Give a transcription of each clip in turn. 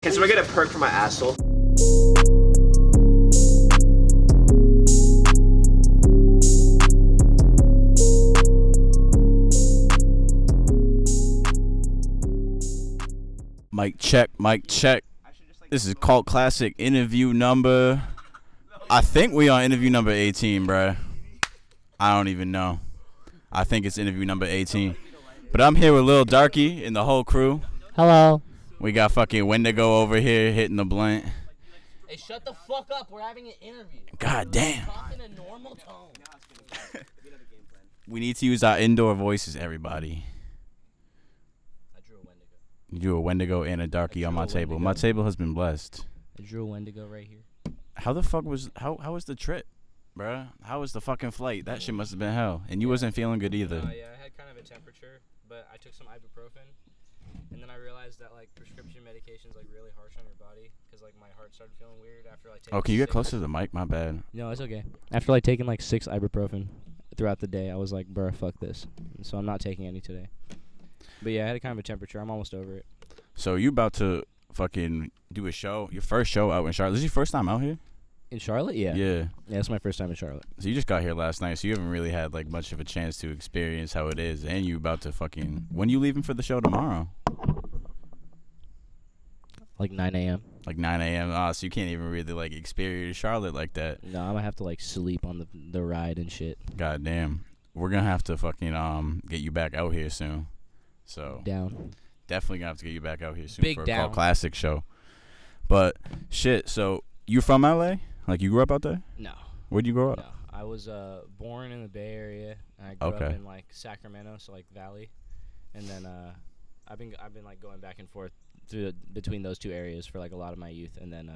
Can someone get a perk for my asshole? Mic check, mic check. This is Kult Classic interview number. I think we on interview number 18, bruh. I don't even know. I think it's interview number 18. But I'm here with Lil Darkie and the whole crew. Hello. We got fucking Wendigo over here hitting the blunt. Hey, shut the fuck up. We're having an interview. God damn. Talk in a normal tone. We need to use our indoor voices, everybody. I drew a Wendigo. You drew a Wendigo and a Darkie on my table. My table has been blessed. I drew a Wendigo right here. How the fuck was how was the trip, bruh? How was the fucking flight? That shit must have been hell. And you wasn't feeling good either. Yeah, I had kind of a temperature, but I took some ibuprofen, and then I realized that like prescription medication's like really harsh on your body, because like my heart started feeling weird after like taking. Oh, can you get closer to the mic? My bad. No, it's okay. After like taking like 6 ibuprofen throughout the day, I was like, bruh, fuck this. And so I'm not taking any today. But yeah, I had a kind of a temperature. I'm almost over it. So you about to fucking do a show, your first show out in Charlotte. This is your first time out here? In Charlotte? Yeah. Yeah. Yeah, it's my first time in Charlotte. So you just got here last night, so you haven't really had like much of a chance to experience how it is. And you about to fucking, when you leaving for the show tomorrow? Like 9 a.m. Like 9 a.m. So you can't even really like experience Charlotte like that. No, I'm gonna have to like sleep on the ride and shit. God damn. We're gonna have to fucking get you back out here soon. So Down. definitely gonna have to get you back out here soon Big for a down. Cult Classic show. But shit, so you from LA? Like you grew up out there? No. Where'd you grow up? No. I was born in the Bay Area, and I grew up in like Sacramento, so like Valley, and then I've been like going back and forth between those two areas for like a lot of my youth, and then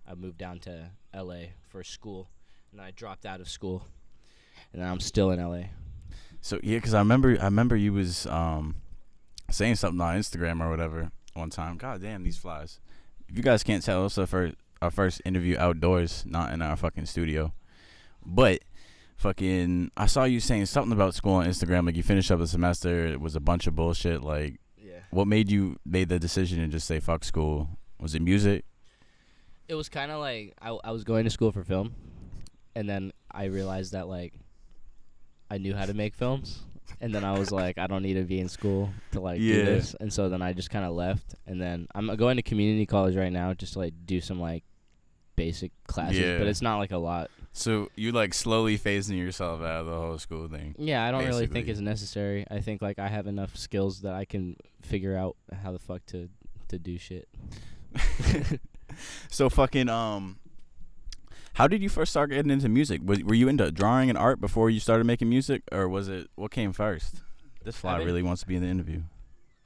I moved down to LA for school, and then I dropped out of school, and then I'm still in LA. So yeah, cause I remember you was saying something on Instagram or whatever one time. God damn, these flies. If you guys can't tell, it's our first interview outdoors, not in our fucking studio. But fucking, I saw you saying something about school on Instagram. Like you finished up the semester, it was a bunch of bullshit. Like, Yeah. what made the decision to just say fuck school? Was it music? It was kind of like I was going to school for film, and then I realized that like I knew how to make films, and then I was like, I don't need to be in school to like do this, and so then I just kind of left, and then I'm going to community college right now just to like do some like basic classes, but it's not like a lot. So you like slowly phasing yourself out of the whole school thing. Yeah, I don't really think basically. it's necessary. I think like I have enough skills that I can figure out how the fuck to do shit. So fucking how did you first start getting into music? Were you into drawing and art before you started making music, or was it what came first? This fly really wants to be in the interview.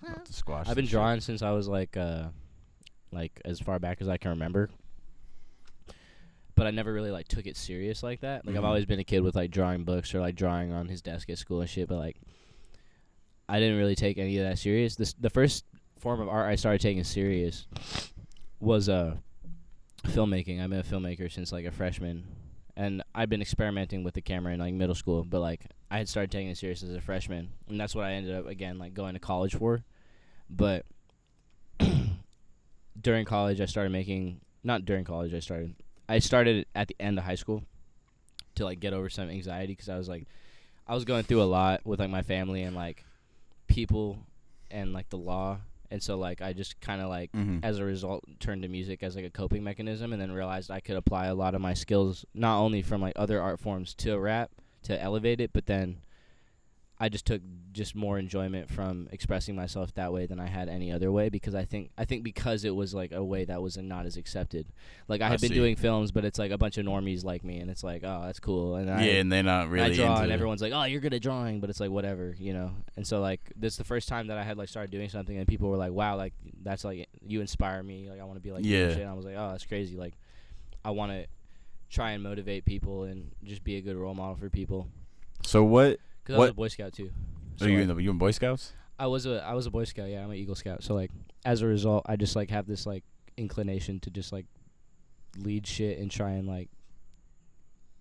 Not to squash. I've been this drawing since I was like as far back as I can remember. But I never really like took it serious like that. Like I've always been a kid with like drawing books or like drawing on his desk at school and shit, but like I didn't really take any of that serious. The first form of art I started taking serious was filmmaking. I've been a filmmaker since like a freshman, and I've been experimenting with the camera in like middle school, but like I had started taking it serious as a freshman, and that's what I ended up again like going to college for. But during college I started at the end of high school to like get over some anxiety, because I was going through a lot with like my family and like people and like the law, and so like I just kind of like as a result turned to music as like a coping mechanism, and then realized I could apply a lot of my skills not only from like other art forms to rap to elevate it, but then I just took more enjoyment from expressing myself that way than I had any other way, because I think because it was like a way that was not as accepted. Like I had been doing films, but it's like a bunch of normies like me, and it's like, oh, that's cool. And and they're not really I draw, into and it. everyone's like, oh, you're good at drawing, but it's like whatever, you know. And so like this is the first time that I had like started doing something, and people were like, wow, like that's like you inspire me. Like I want to be like you and shit. And I was like, oh, that's crazy. Like I want to try and motivate people and just be a good role model for people. So what? Because I was a Boy Scout too. So you in Boy Scouts? I was a Boy Scout. Yeah, I'm an Eagle Scout. So like as a result, I just like have this like inclination to just like lead shit and try and like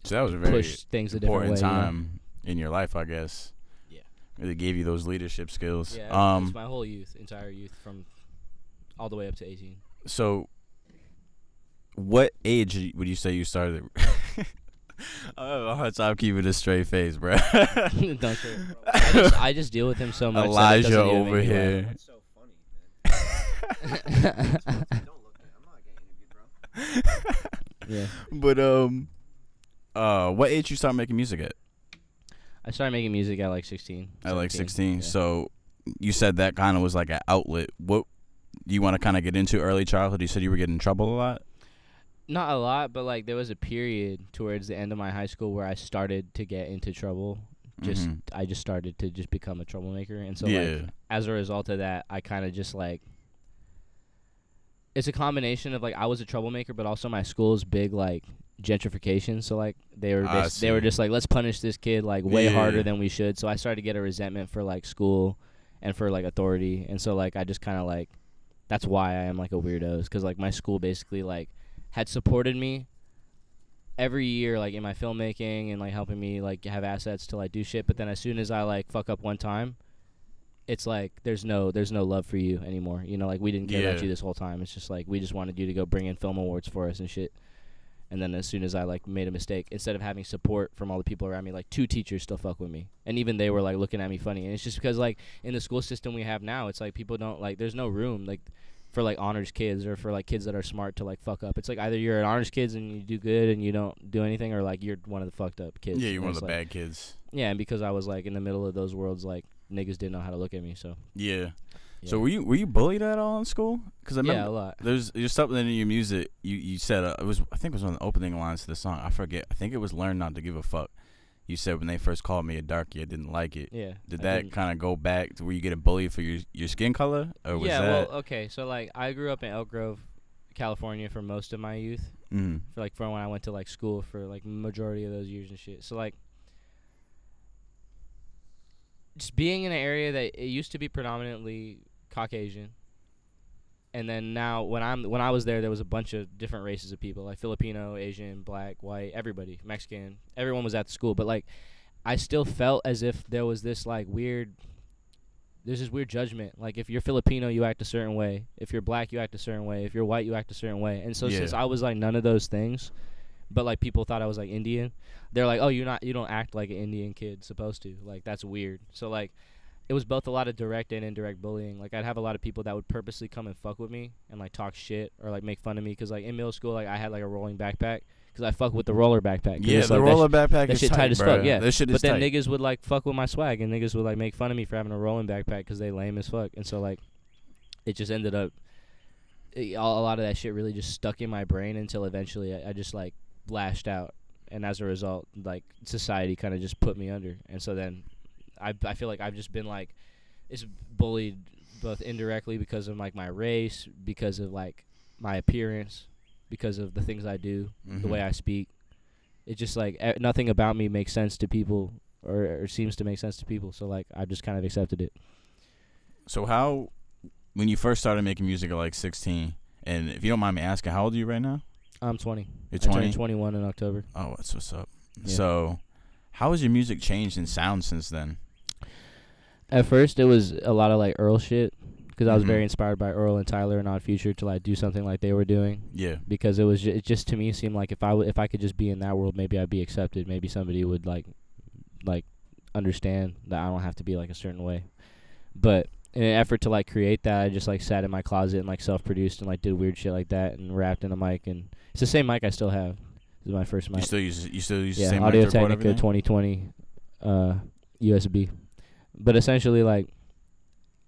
So that was a very push things a different way. important time in your life, I guess. Yeah. Really gave you those leadership skills. Yeah, it's my whole entire youth from all the way up to 18. So, what age would you say you started? I have a hard time keeping a straight face, bro. Don't say it, bro. I just deal with him so much. Elijah that it doesn't even over make me here. That's so funny, man. Don't look at it. I'm not getting interviewed, bro. Yeah. But what age you start making music at? I started making music at like 16. At like 16. Yeah. So you said that kind of was like an outlet. What you want to kind of get into early childhood? You said you were getting in trouble a lot. Not a lot, but like there was a period towards the end of my high school where I started to get into trouble. I just started to just become a troublemaker, and so like as a result of that, I kind of just like it's a combination of like I was a troublemaker, but also my school's big like gentrification. So like they were just like, let's punish this kid like way harder than we should. So I started to get a resentment for like school and for like authority, and so like I just kind of like that's why I am like a weirdo, is because like my school basically like had supported me every year like in my filmmaking and like helping me like have assets to like do shit, but then as soon as I like fuck up one time, it's like there's no love for you anymore, you know, like we didn't care about you this whole time. It's just like we just wanted you to go bring in film awards for us and shit. And then as soon as I like made a mistake, instead of having support from all the people around me, like 2 teachers still fuck with me, and even they were like looking at me funny. And it's just because like in the school system we have now, it's like people don't like, there's no room like for like honors kids or for like kids that are smart to like fuck up. It's like either you're an honors kids and you do good and you don't do anything, or like you're one of the fucked up kids. Yeah, you're one of the like, bad kids. Yeah, and because I was like in the middle of those worlds, like niggas didn't know how to look at me. So yeah. So were you bullied at all in school? Because I remember a lot. There's something in your music. You said I think it was one of the opening lines to the song. I forget. I think it was "Learn Not to Give a Fuck." You said when they first called me a darkie, I didn't like it. Yeah. Did that kind of go back to where you getting bullied for your skin color, or was that? Well, okay. So like I grew up in Elk Grove, California for most of my youth. For like from when I went to like school for like majority of those years and shit. So like just being in an area that it used to be predominantly Caucasian, and then now when I was there was a bunch of different races of people, like Filipino, Asian, black, white, everybody, Mexican, everyone was at the school. But like I still felt as if there was this like weird judgment. Like if you're Filipino, you act a certain way. If you're black, you act a certain way. If you're white, you act a certain way. And so since I was like none of those things, but like people thought I was like Indian, they're like, oh, you don't act like an Indian kid supposed to. Like that's weird. So like it was both a lot of direct and indirect bullying. Like I'd have a lot of people that would purposely come and fuck with me and like talk shit or like make fun of me, because like in middle school, like I had like a rolling backpack because I fuck with the roller backpack. Yeah, the roller backpack that is shit tight as bro. fuck. Yeah, that shit is but then tight. niggas would like fuck with my swag, and niggas would like make fun of me for having a rolling backpack because they lame as fuck. And so like it just ended up a lot of that shit really just stuck in my brain until eventually I just like lashed out, and as a result, like society kind of just put me under. And so then I feel like I've just been like it's bullied both indirectly because of like my race, because of like my appearance, because of the things I do, the way I speak. It's just like nothing about me makes sense to people or seems to make sense to people. So like I just kind of accepted it. So how, when you first started making music at like 16, and if you don't mind me asking, how old are you right now? I'm 20. You're 20? I turned 21 in October. Oh, that's what's up. Yeah. So how has your music changed in sound since then? At first, it was a lot of like Earl shit, because I was very inspired by Earl and Tyler and Odd Future to like do something like they were doing. Yeah. Because it just to me seemed like if I could just be in that world, maybe I'd be accepted. Maybe somebody would like understand that I don't have to be like a certain way. But in an effort to like create that, I just like sat in my closet and like self-produced and like did weird shit like that and rapped in a mic. And it's the same mic I still have. This is my first mic. You still use the same mic Audio to record Technica everything? 2020 USB. But essentially, like,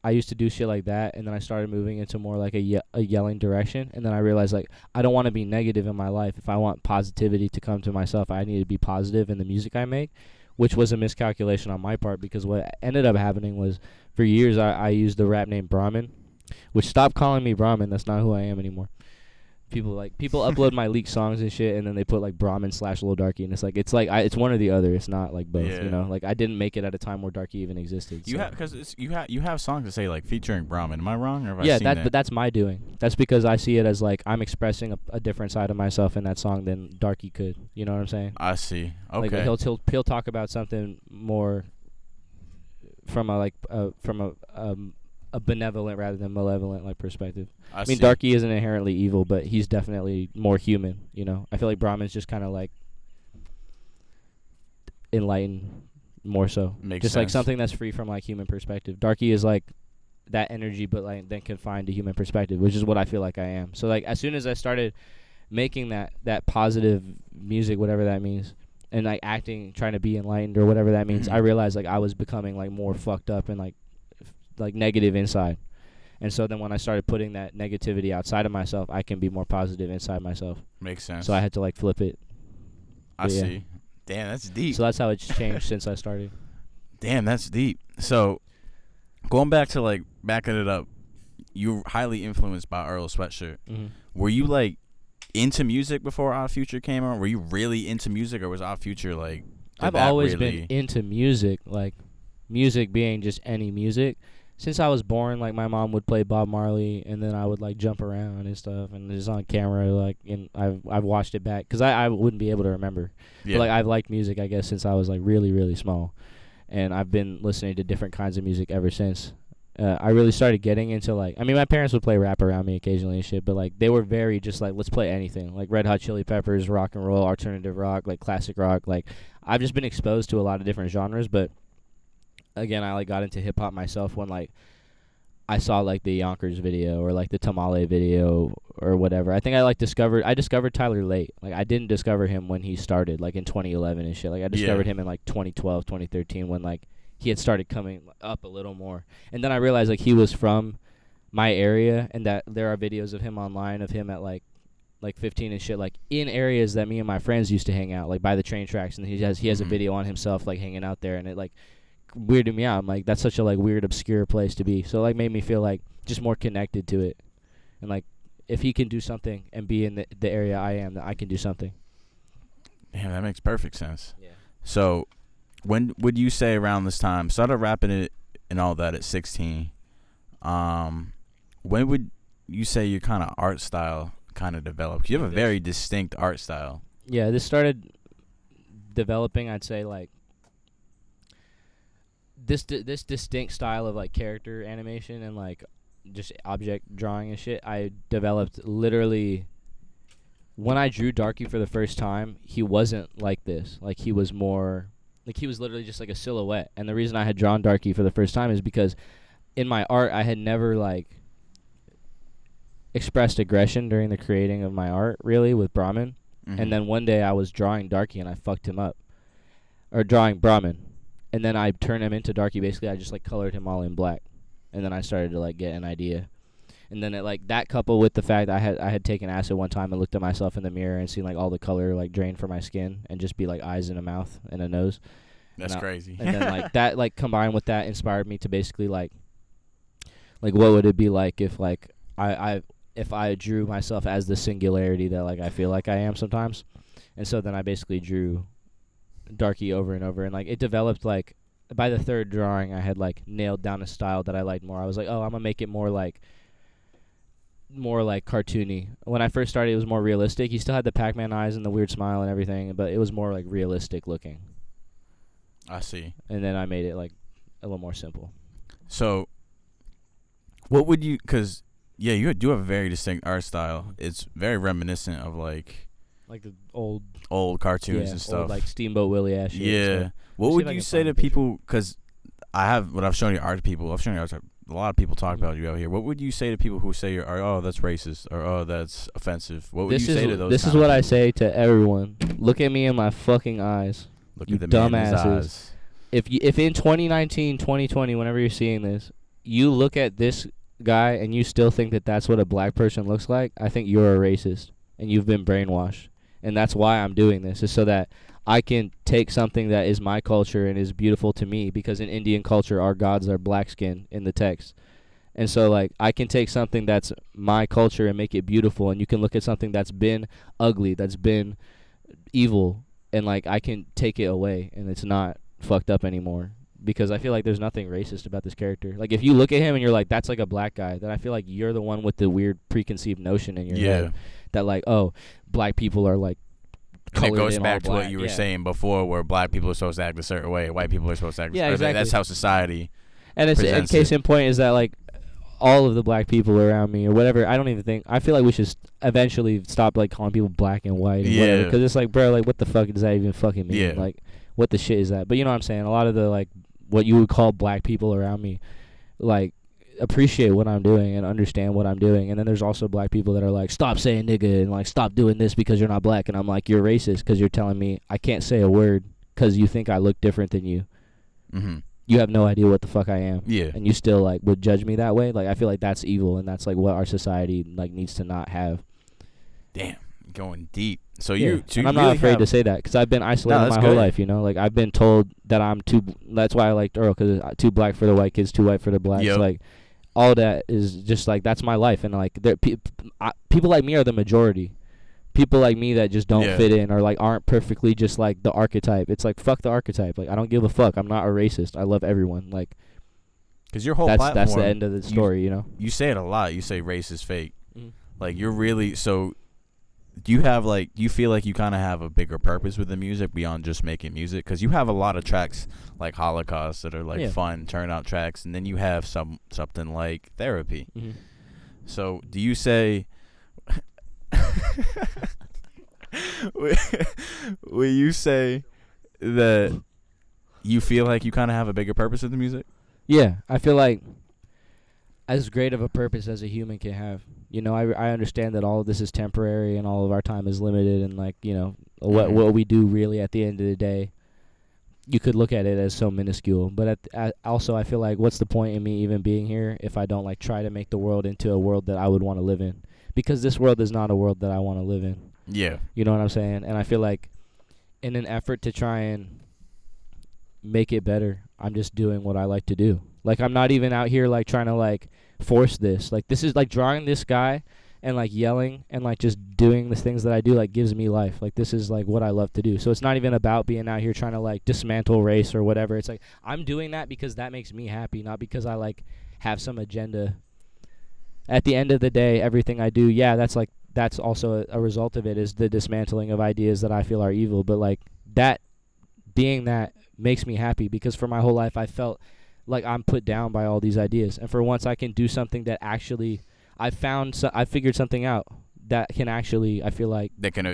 I used to do shit like that, and then I started moving into more like a yelling direction, and then I realized, like, I don't want to be negative in my life. If I want positivity to come to myself, I need to be positive in the music I make, which was a miscalculation on my part, because what ended up happening was, for years, I used the rap name Brahmin, which stopped calling me Brahmin. That's not who I am anymore. People upload my leaked songs and shit, and then they put like Brahmin / Lil Darkie, and it's it's one or the other. It's not like both, you know. Like I didn't make it at a time where Darkie even existed. You have songs that say like featuring Brahmin. Am I wrong? Or have yeah, I seen that? But that's my doing. That's because I see it as like I'm expressing a different side of myself in that song than Darkie could. You know what I'm saying? I see. Okay. Like he'll talk about something more from a a benevolent rather than malevolent like perspective. I mean, see. Darkie isn't inherently evil, but he's definitely more human. You know, I feel like Brahman's just kind of like enlightened more so. Makes just sense. like something that's free from like human perspective. Darkie is like that energy, but like then confined to human perspective, which is what I feel like I am. So like as soon as I started making that positive music, whatever that means, and like acting, trying to be enlightened or whatever that means, I realized like I was becoming like more fucked up and like negative inside. And so then when I started putting that negativity outside of myself, I can be more positive inside myself. Makes sense. So I had to like flip it. I see. Damn, that's deep. So that's how it's changed since I started. Damn, that's deep. So going back to like backing it up, you're highly influenced by Earl Sweatshirt. Mm-hmm. Were you like into music before Odd Future came out? Were you really into music, or was Odd Future like? I've always been into music, like music being just any music. Since I was born, like my mom would play Bob Marley, and then I would like jump around and stuff, and it's on camera, like, and I've watched it back because I wouldn't be able to remember. Yeah. But like I've liked music, I guess, since I was like really really small, and I've been listening to different kinds of music ever since. I really started getting into like, I mean, my parents would play rap around me occasionally and shit, but like they were very just like, let's play anything, like Red Hot Chili Peppers, rock and roll, alternative rock, like classic rock. Like I've just been exposed to a lot of different genres, but again, I like got into hip hop myself when like I saw like the Yonkers video or like the Tamale video or whatever. I think I discovered Tyler late. Like I didn't discover him when he started like in 2011 and shit. Like I discovered him in like 2012, 2013 when like he had started coming up a little more. And then I realized like he was from my area and that there are videos of him online of him at like 15 and shit, like in areas that me and my friends used to hang out, like by the train tracks, and he has a video on himself like hanging out there, and it like weirded me out. I'm like, that's such a like weird obscure place to be. So like made me feel like just more connected to it. And like if he can do something and be in the area I am, that I can do something. Damn, that makes perfect sense. Yeah. So when would you say around this time, started rapping it and all that at 16, when would you say your kind of art style kind of developed? You have a very distinct art style. Yeah, this started developing, I'd say, like this distinct style of like character animation and like just object drawing and shit. I developed literally when I drew Darkie for the first time. He wasn't like this. Like he was more like he was literally just like a silhouette. And the reason I had drawn Darkie for the first time is because in my art I had never like expressed aggression during the creating of my art really with Brahman. And then one day I was drawing Darkie and I fucked him up, or drawing Brahman, and then I turned him into Darkie. Basically I just like colored him all in black, and then I started to like get an idea. And then it like that coupled with the fact I had taken acid one time and looked at myself in the mirror and seen like all the color like drain from my skin and just be like eyes and a mouth and a nose. That's crazy. And then like that like combined with that inspired me to basically like what would it be like if like if I drew myself as the singularity that like I feel like I am sometimes. And so then I basically drew Darkie over and over, and like it developed like by the third drawing I had like nailed down a style that I liked more. I was like, oh, I'm gonna make it more like cartoony. When I first started it was more realistic. He still had the Pac-Man eyes and the weird smile and everything, but it was more like realistic looking. I see. And then I made it like a little more simple. So what would you, because yeah, you do have a very distinct art style. It's very reminiscent of like the old cartoons and stuff. Old, like Steamboat Willie ass shit. Yeah. What would you say to people, because I've shown you art to people. I've shown you art to a lot of people talk about you out here. What would you say to people who say oh, that's racist, or oh, that's offensive? What would you say to those? This is what I say to everyone. Look at me in my fucking eyes. Look you at the man in his dumbasses. eyes. If in 2019, 2020, whenever you're seeing this, you look at this guy and you still think that that's what a black person looks like, I think you're a racist and you've been brainwashed. And that's why I'm doing this, is so that I can take something that is my culture and is beautiful to me, because in Indian culture our gods are black skin in the text. And so like I can take something that's my culture and make it beautiful, and you can look at something that's been ugly, that's been evil, and like I can take it away and it's not fucked up anymore. Because I feel like there's nothing racist about this character. Like if you look at him and you're like, that's like a black guy, then I feel like you're the one with the weird preconceived notion in your head that like, oh, black people are like colored in all black. It goes back to what you were saying before, where black people are supposed to act a certain way, white people are supposed to act a certain way. Exactly. That's how society and it's presents case it. in point is that like all of the black people around me or whatever. I don't even think. I feel like we should eventually stop like calling people black and white and whatever, because it's like, bro, like what the fuck does that even fucking mean? Yeah. Like what the shit is that? But you know what I'm saying? A lot of the like what you would call black people around me, like appreciate what I'm doing and understand what I'm doing. And then there's also black people that are like, stop saying nigga and like stop doing this because you're not black. And I'm like, you're racist because you're telling me I can't say a word because you think I look different than you. Mm-hmm. You have no idea what the fuck I am. Yeah. And you still like would judge me that way. Like I feel like that's evil, and that's like what our society like needs to not have. Damn, going deep. So Yeah. you, so and you I'm really not afraid have, to say that because I've been isolated that's my whole good. life. You know, like I've been told that I'm too. That's why I liked Earl, because too black for the white kids, too white for the blacks. Yep. Like all that is just like that's my life, and like people like me are the majority. People like me that just don't Yeah. fit in or like aren't perfectly just like the archetype. It's like fuck the archetype. Like I don't give a fuck. I'm not a racist. I love everyone. Like because your whole that's platform, the end of the story. You know. You say it a lot. You say race is fake. Mm. Like you're really so. Do you have like? Do you feel like you kind of have a bigger purpose with the music beyond just making music? Because you have a lot of tracks like Holocaust that are like fun turnout tracks, and then you have something like Therapy. Mm-hmm. So do you say? Will you say that you feel like you kind of have a bigger purpose with the music? Yeah, I feel like as great of a purpose as a human can have. You know, I understand that all of this is temporary and all of our time is limited, and like, you know, what we do really at the end of the day, you could look at it as so minuscule. But also I feel like what's the point in me even being here if I don't like try to make the world into a world that I would want to live in? Because this world is not a world that I want to live in. Yeah. You know what I'm saying? And I feel like in an effort to try and make it better, I'm just doing what I like to do. Like I'm not even out here like trying to like force this. Like this is like drawing this guy and like yelling and like just doing the things that I do like gives me life. Like this is like what I love to do. So it's not even about being out here trying to like dismantle race or whatever. It's like I'm doing that because that makes me happy, not because I like have some agenda. At the end of the day, everything I do, yeah, that's also a result of it is the dismantling of ideas that I feel are evil. But like that being that makes me happy because for my whole life I felt like I'm put down by all these ideas, and for once I can do something that actually I figured something out that can actually, I feel like that can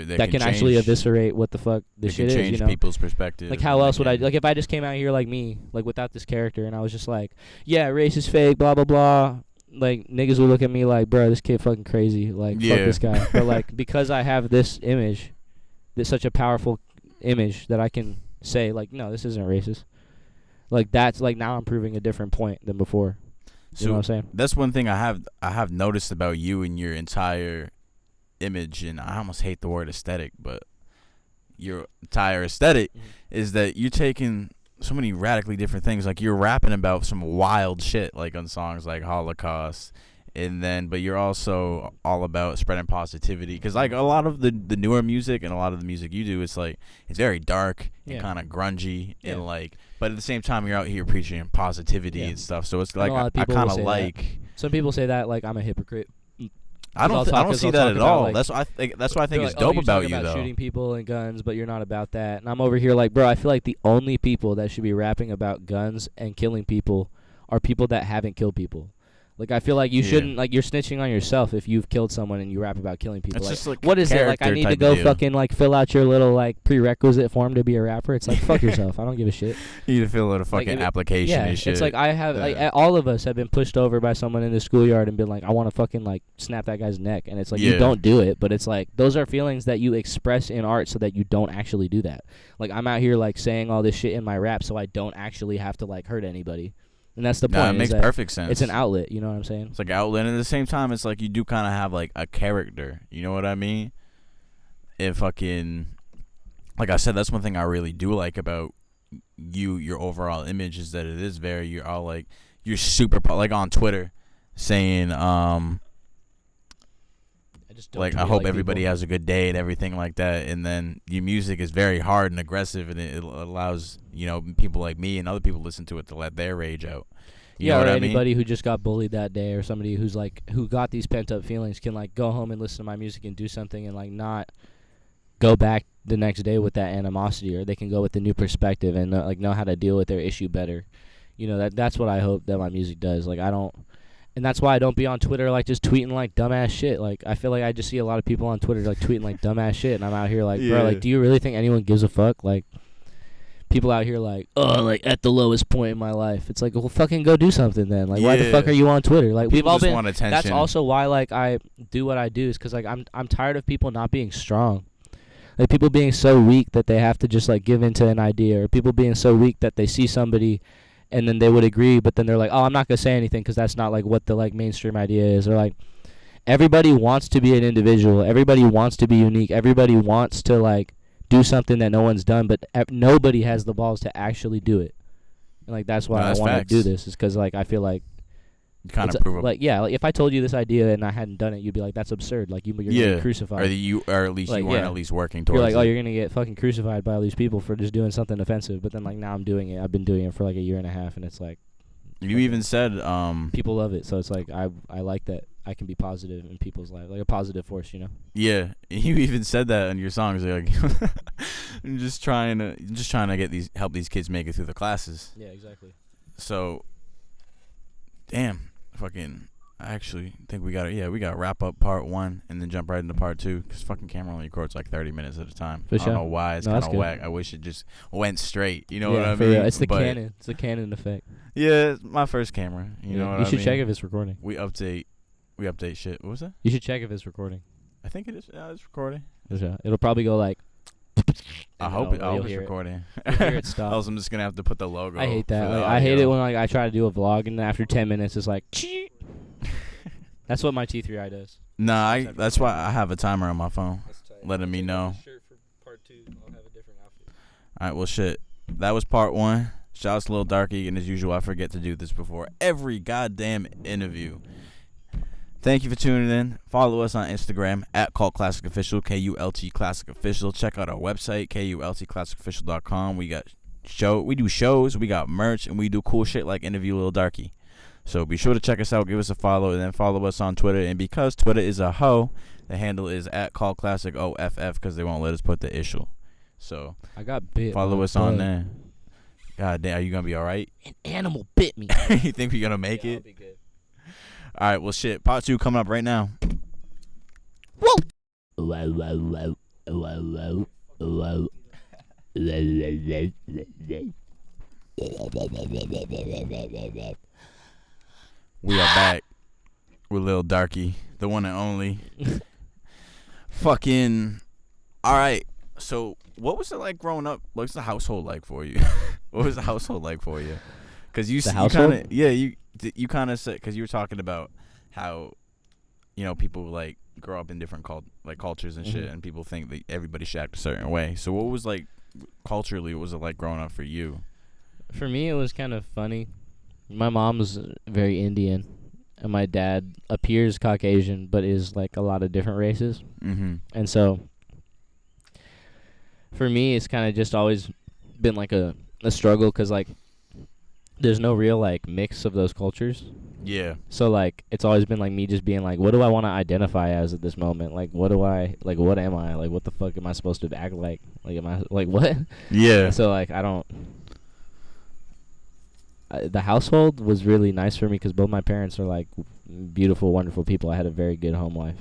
actually eviscerate what the fuck this shit is. Change you know, people's perspective. like how else would I like if I just came out here like me, like without this character, and I was just like, yeah, race is fake, blah blah blah. Like niggas would look at me like, bro, this kid fucking crazy. Like fuck this guy. But like because I have this image, this such a powerful image that I can say like, no, this isn't racist. Like that's like now I'm proving a different point than before. You know what I'm saying? That's one thing I have noticed about you and your entire image, and I almost hate the word aesthetic, but your entire aesthetic is that you're taking so many radically different things. Like you're rapping about some wild shit like on songs like Holocaust, and then but you're also all about spreading positivity, because like a lot of the newer music and a lot of the music you do, it's like it's very dark and kind of grungy and like, but at the same time you're out here preaching positivity and stuff, so it's like I kind of like that. Some people say that like I'm a hypocrite. I don't see that at all. Like, that's what I think is like, dope you about talk you about though. Shooting people and guns, but you're not about that. And I'm over here like, bro, I feel like the only people that should be rapping about guns and killing people are people that haven't killed people. Like I feel like you shouldn't, like you're snitching on yourself if you've killed someone and you rap about killing people. It's like, just like what is it? Like I need to go fucking like fill out your little like prerequisite form to be a rapper. It's like fuck yourself. I don't give a shit. You need to fill out a fucking application and shit. It's like I have like all of us have been pushed over by someone in the schoolyard and been like, I want to fucking like snap that guy's neck, and it's like you don't do it, but it's like those are feelings that you express in art so that you don't actually do that. Like I'm out here like saying all this shit in my rap so I don't actually have to like hurt anybody. And that's the point. It makes perfect sense. It's an outlet, you know what I'm saying? It's like an outlet, and at the same time, it's like you do kind of have like a character. You know what I mean? It fucking, like I said, that's one thing I really do like about you. Your overall image is that it is very. You're all like you're super like on Twitter, saying like I hope everybody has a good day and everything like that, and then your music is very hard and aggressive, and it allows people like me and other people listen to it to let their rage out. You know what I mean? Anybody who just got bullied that day, or somebody who's like who got these pent up feelings can like go home and listen to my music and do something and like not go back the next day with that animosity, or they can go with the new perspective and like know how to deal with their issue better. You know, that's what I hope that my music does. Like I don't. And that's why I don't be on Twitter like just tweeting like dumbass shit. Like I feel like I just see a lot of people on Twitter like tweeting like dumbass shit, and I'm out here like, bro, like, do you really think anyone gives a fuck? Like, people out here like, oh, like at the lowest point in my life. It's like, well, fucking go do something then. Like, why the fuck are you on Twitter? Like, people we've all just been. want attention. That's also why like I do what I do, is because like I'm tired of people not being strong. Like people being so weak that they have to just like give into an idea, or people being so weak that they see somebody and then they would agree, but then they're like, oh, I'm not going to say anything because that's not like what the like mainstream idea is. Or like everybody wants to be an individual. Everybody wants to be unique. Everybody wants to like do something that no one's done, but nobody has the balls to actually do it. And like that's why I want to do this, is because like I feel like kind of prove like, yeah, like if I told you this idea and I hadn't done it, you'd be like, that's absurd. Like you're getting crucified. Or at least like, you weren't at least working towards You're like, it. oh, you're gonna get fucking crucified by all these people for just doing something offensive. But then like now I'm doing it. I've been doing it for like a year and a half, and it's like you even said people love it. So it's like I like that I can be positive in people's lives, like a positive force, you know. Yeah, you even said that in your songs. You're like, I'm just trying to get help these kids make it through the classes. Yeah, exactly. So, damn, fucking. I actually think we got to wrap up part 1 and then jump right into part 2, because fucking camera only records like 30 minutes at a time. For I sure. don't know why it's kind of whack. I wish it just went straight. You know what I mean? Real. It's the Canon. It's the Canon effect. Yeah, it's my first camera. You know what I mean? You should check if it's recording. We update shit. What was that? You should check if it's recording. I think it is. Yeah, it's recording. It'll probably go like. I hope it's recording. Hear it stop. Else I'm just gonna have to put the logo. I hate that. Like, I hate it when like I try to do a vlog and after 10 minutes it's like. That's what my T3i does. Nah, that's why I have a timer on my phone, letting me know. Shirt for part 2. I'll have a different outfit. All right, well, shit. That was part 1. Shout out to Lil Darkie, and as usual, I forget to do this before every goddamn interview. Thank you for tuning in. Follow us on Instagram at kultclassicofficial, KULTclassicofficial. Check out our website, KULTclassicofficial.com. We do shows, we got merch, and we do cool shit like interview Lil Darkie. So be sure to check us out, give us a follow, and then follow us on Twitter. And because Twitter is a hoe, the handle is at kultclassicoff, because they won't let us put the issue. So I got bit. Follow us on there. God damn, are you gonna be all right? An animal bit me. You think we're gonna make it? I'll be good. All right, well, shit. Part 2 coming up right now. Whoa. We are back with Lil Darkie, the one and only. Fucking. All right. So, what was it like growing up? What's the household like for you? What was the household like for you? Because you kind of, you kind of said, because you were talking about how, you know, people like grow up in different cultures and shit, and people think that everybody should act a certain way. So, what was like culturally? What was it like growing up for you? For me, it was kind of funny. My mom's very Indian, and my dad appears Caucasian, but is like a lot of different races. Mm-hmm. And so, for me, it's kind of just always been like a struggle, because like there's no real like mix of those cultures. Yeah. So like it's always been like me just being like, what do I want to identify as at this moment? Like what am I? Like what the fuck am I supposed to act like? Like am I like what? Yeah. So like I don't. The household was really nice for me because both my parents are like beautiful, wonderful people. I had a very good home life.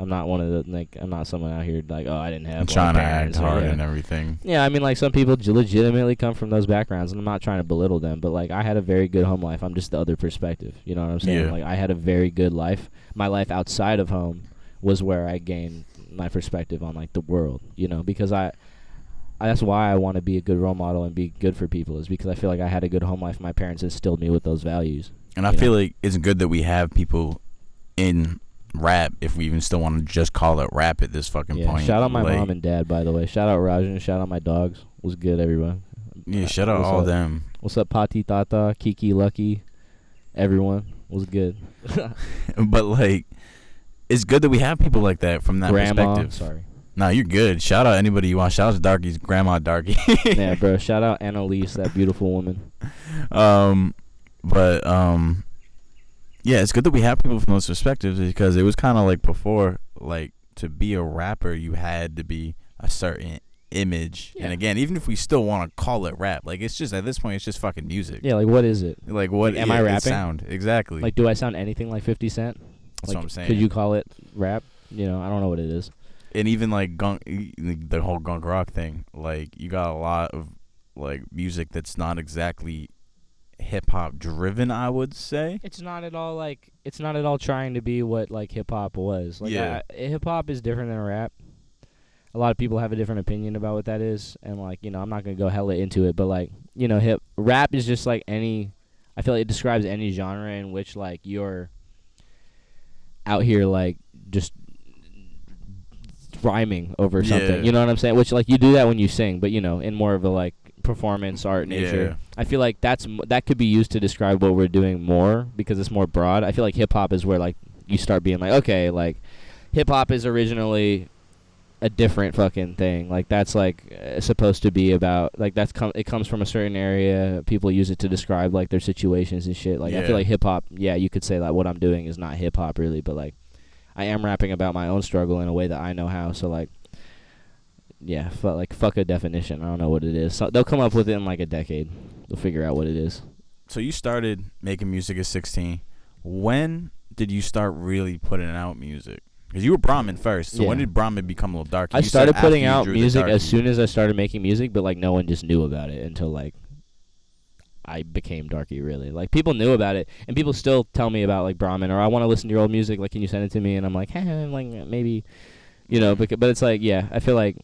I'm not one of the like. I'm not someone out here like, oh, I didn't have. I'm trying to act hard and everything. Yeah, I mean, like some people legitimately come from those backgrounds, and I'm not trying to belittle them, but like I had a very good home life. I'm just the other perspective. You know what I'm saying? Yeah. Like I had a very good life. My life outside of home was where I gained my perspective on like the world. You know, because that's why I want to be a good role model and be good for people, is because I feel like I had a good home life. My parents instilled me with those values. And I feel like it's good that we have people in rap, if we even still want to just call it rap at this fucking point. Shout out my mom and dad, by the way. Shout out Rajan. Shout out my dogs. Was good, everyone. Yeah, shout out all them. What's up, Pati, Tata, Kiki, Lucky, everyone. Was good. But like, it's good that we have people like that from that perspective. Sorry. Nah, you're good. Shout out anybody you want. Shout out to Darkie's grandma, Darkie. Yeah, bro. Shout out Annalise, that beautiful woman. Yeah, it's good that we have people from those perspectives, because it was kind of like before, like to be a rapper, you had to be a certain image. Yeah. And again, even if we still want to call it rap, like it's just at this point, it's just fucking music. Yeah, like what is it? Like what? Like, am I it's rapping? Sound exactly. Like, do I sound anything like 50 Cent? That's Like, what I'm saying. could you call it rap? You know, I don't know what it is. And even like the whole gunk rock thing, like you got a lot of like music that's not exactly hip hop driven, I would say. It's not at all trying to be what like hip hop was. Like Yeah. hip hop is different than rap. A lot of people have a different opinion about what that is, and like, you know, I'm not going to go hella into it, but like, you know, rap is just like I feel like it describes any genre in which like you're out here like just rhyming over something. Yeah. You know what I'm saying? Which like you do that when you sing, but you know, in more of a like performance art nature. Yeah. I feel like that could be used to describe what we're doing more because it's more broad. I feel like hip hop is where like you start being like, okay, like hip hop is originally a different fucking thing. Like that's like supposed to be about like it comes from a certain area. People use it to describe like their situations and shit. Like I feel like hip hop, yeah, you could say that what I'm doing is not hip hop really, but like I am rapping about my own struggle in a way that I know how. So like, yeah, fuck a definition. I don't know what it is. So they'll come up with it in like a decade. They'll figure out what it is. So you started making music at 16. When did you start really putting out music? Because you were Brahmin first. So when did Brahmin become Lil Darkie? I started putting out music as soon as I started making music, but like no one just knew about it until like I became Darkie, really. Like people knew about it, and people still tell me about like Brahmin, or I want to listen to your old music. Like, can you send it to me? And I'm like, hey, like maybe, you know. But it's like, yeah, I feel like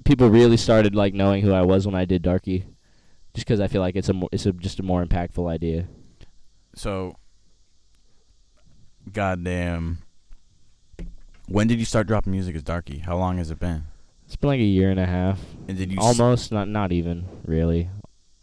people really started like knowing who I was when I did Darkie, just because I feel like it's just a more impactful idea. So, goddamn. When did you start dropping music as Darkie? How long has it been? It's been like a year and a half. And did you almost not even really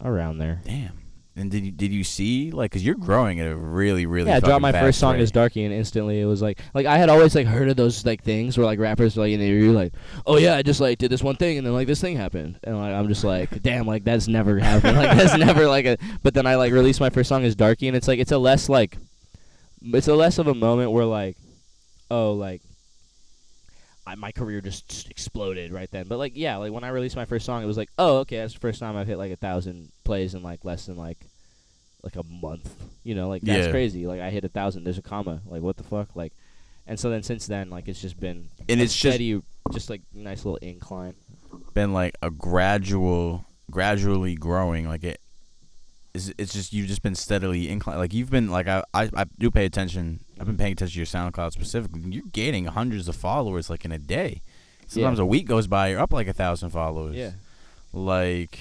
around there. Damn. And did you see like because you're growing at a really I dropped my first song rate. as Darkie, and instantly it was like I had always like heard of those like things where like rappers like in the interview like, oh yeah, I just like did this one thing and then like this thing happened, and like I'm just like, damn, like that's never happened. Like that's never like a. But then I like released my first song as Darkie, and it's like it's a less of a moment where like, oh like. My career just exploded right then. But like, yeah, like when I released my first song, it was like, oh, okay, that's the first time I've hit like 1,000 plays in like less than like a month. You know, like that's crazy. Like I hit 1,000. There's a comma. Like what the fuck? Like, and so then since then, like it's just been it's steady, just like nice little incline. Been like a gradually growing. Like it's just you've just been steadily inclined. Like you've been like I do pay attention. I've been paying attention to your SoundCloud specifically. You're gaining hundreds of followers like in a day. Sometimes a week goes by, you're up like 1,000 followers. Yeah. Like,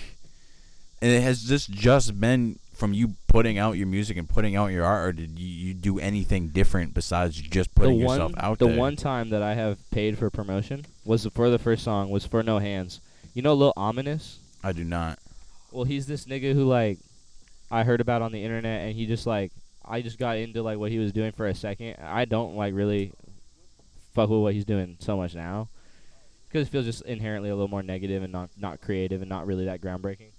and it has just been from you putting out your music and putting out your art, or did you do anything different besides just putting yourself out there? The one time that I have paid for promotion was for the first song, was for No Hands. You know Lil Ominous? I do not. Well, he's this nigga who like I heard about on the internet, and he just like I just got into like what he was doing for a second. I don't like really fuck with what he's doing so much now because it feels just inherently a little more negative and not creative and not really that groundbreaking.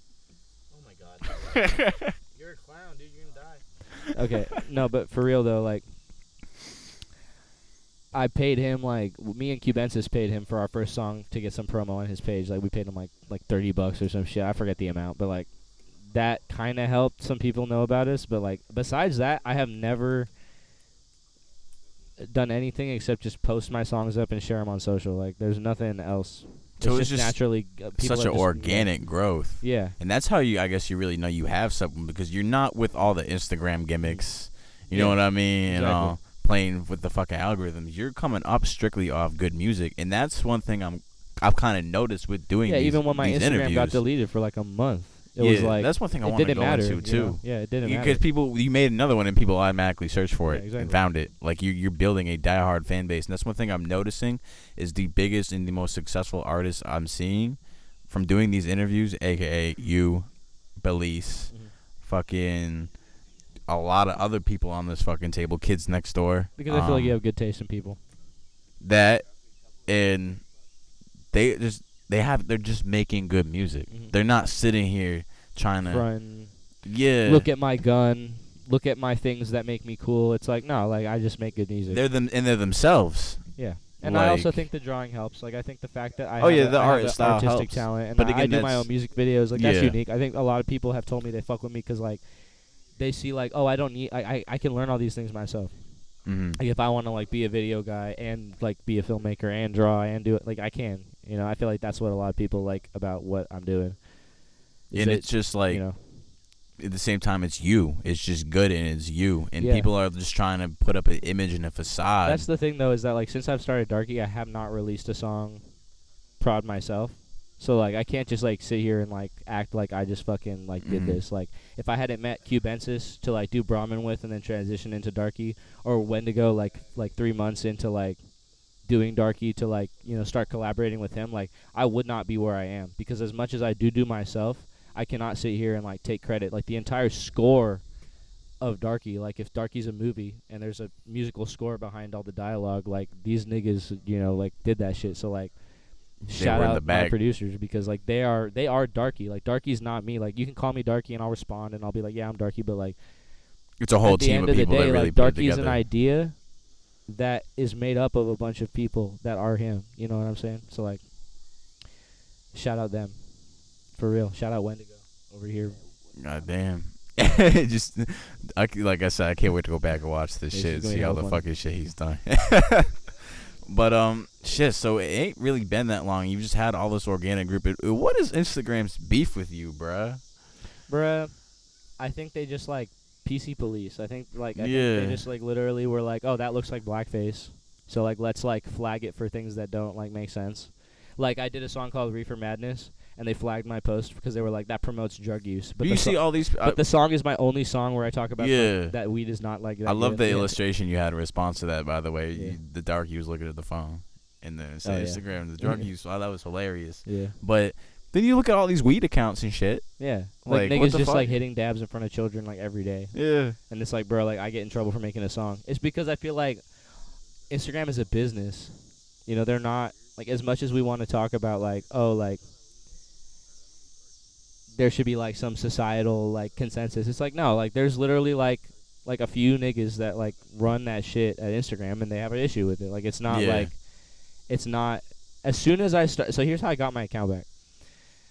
Oh my god. You're a clown, dude. You're gonna die. Okay, no, but for real though, like I paid him like me and Cubensis paid him for our first song to get some promo on his page. Like we paid him like $30 or some shit. I forget the amount, but like that kind of helped some people know about us. But like besides that, I have never done anything except just post my songs up and share them on social. Like there's nothing else. So it's just naturally people such an organic growth. Yeah. And that's how I guess you really know you have something, because you're not with all the Instagram gimmicks. You know what I mean? Exactly. And playing with the fucking algorithms. You're coming up strictly off good music, and that's one thing I've kind of noticed with doing these even when my these Instagram interviews. got deleted for like a month. It was like that's one thing I it want to didn't go matter, into too. you know? Yeah, it didn't matter. Because you made another one and people automatically searched for it exactly. and found it. Like you're building a diehard fan base, and that's one thing I'm noticing is the biggest and the most successful artists I'm seeing from doing these interviews, aka you, Belize, fucking a lot of other people on this fucking table, Kids Next Door. Because I feel like you have good taste in people. That and they're just making good music. They're not sitting here trying to run. Yeah. Look at my gun. Look at my things that make me cool. It's like no, like I just make good music. They're themselves. Yeah. And I also think the drawing helps. Like I think the fact that I Oh, have yeah, a- the I have art a style artistic helps. talent, and But I again, do my that's- own music videos. Like that's Yeah. unique. I think a lot of people have told me they fuck with me because like they see like, oh, I don't need. I can learn all these things myself. Mm-hmm. Like if I want to like be a video guy and like be a filmmaker and draw and do it, like I can. You know, I feel like that's what a lot of people like about what I'm doing. Is And that, it's just like, you know, at the same time, it's you. It's just good and it's you. And Yeah. people are just trying to put up an image and a facade. that's the thing though, is that like since I've started Darkie, I have not released a song prod myself. So like I can't just like sit here and like act like I just fucking like did this. Like if I hadn't met Cubensis to like do Brahmin with and then transition into Darkie, or Wendigo like 3 months into like doing Darkie to like, you know, start collaborating with him, like I would not be where I am, because as much as I do myself, I cannot sit here and like take credit. Like the entire score of Darkie, like if Darkie's a movie and there's a musical score behind all the dialogue, like these niggas, you know, like did that shit. So like shout were in the out my bag. producers, because like they are Darkie. Like Darkie's not me. Like you can call me Darkie and I'll respond and I'll be like, yeah, I'm Darkie, but like It's a whole at the team end of of the people day, that really like put it Darkie's together. an idea that is made up of a bunch of people that are him. You know what I'm saying? So like shout out them. For real. Shout out Wendigo over here. God damn. Just, like I said, I can't wait to go back and watch this Yeah, shit it's and gonna see be all hella the fun. fucking shit he's done. But shit. So it ain't really been that long. You've just had all this organic group. What is Instagram's beef with you, bruh? Bruh, I think they just like PC police. I think Yeah. they just like literally were like, oh, that looks like blackface, so like let's like flag it for things that don't like make sense. Like I did a song called Reefer Madness, and they flagged my post because they were like, that promotes drug use. But Do you see all these? but the song is my only song where I talk about Yeah. like, that weed is not like that I love good. the Yeah. illustration you had in response to that. By the way, Yeah. the Darkie was looking at the phone, and then it said Oh, yeah. Instagram, the drug use. Oh, that was hilarious. Yeah. But then you look at all these weed accounts and shit. Yeah. Like, Like what niggas the just fuck? like hitting dabs in front of children like every day. Yeah. And it's like, bro, like I get in trouble for making a song. It's because I feel like Instagram is a business. You know, they're not like, as much as we want to talk about like, oh, like there should be like some societal like consensus. It's like, no, like there's literally like a few niggas that like run that shit at Instagram and they have an issue with it. Like it's not Yeah. like, it's not, as soon as I start, so here's how I got my account back.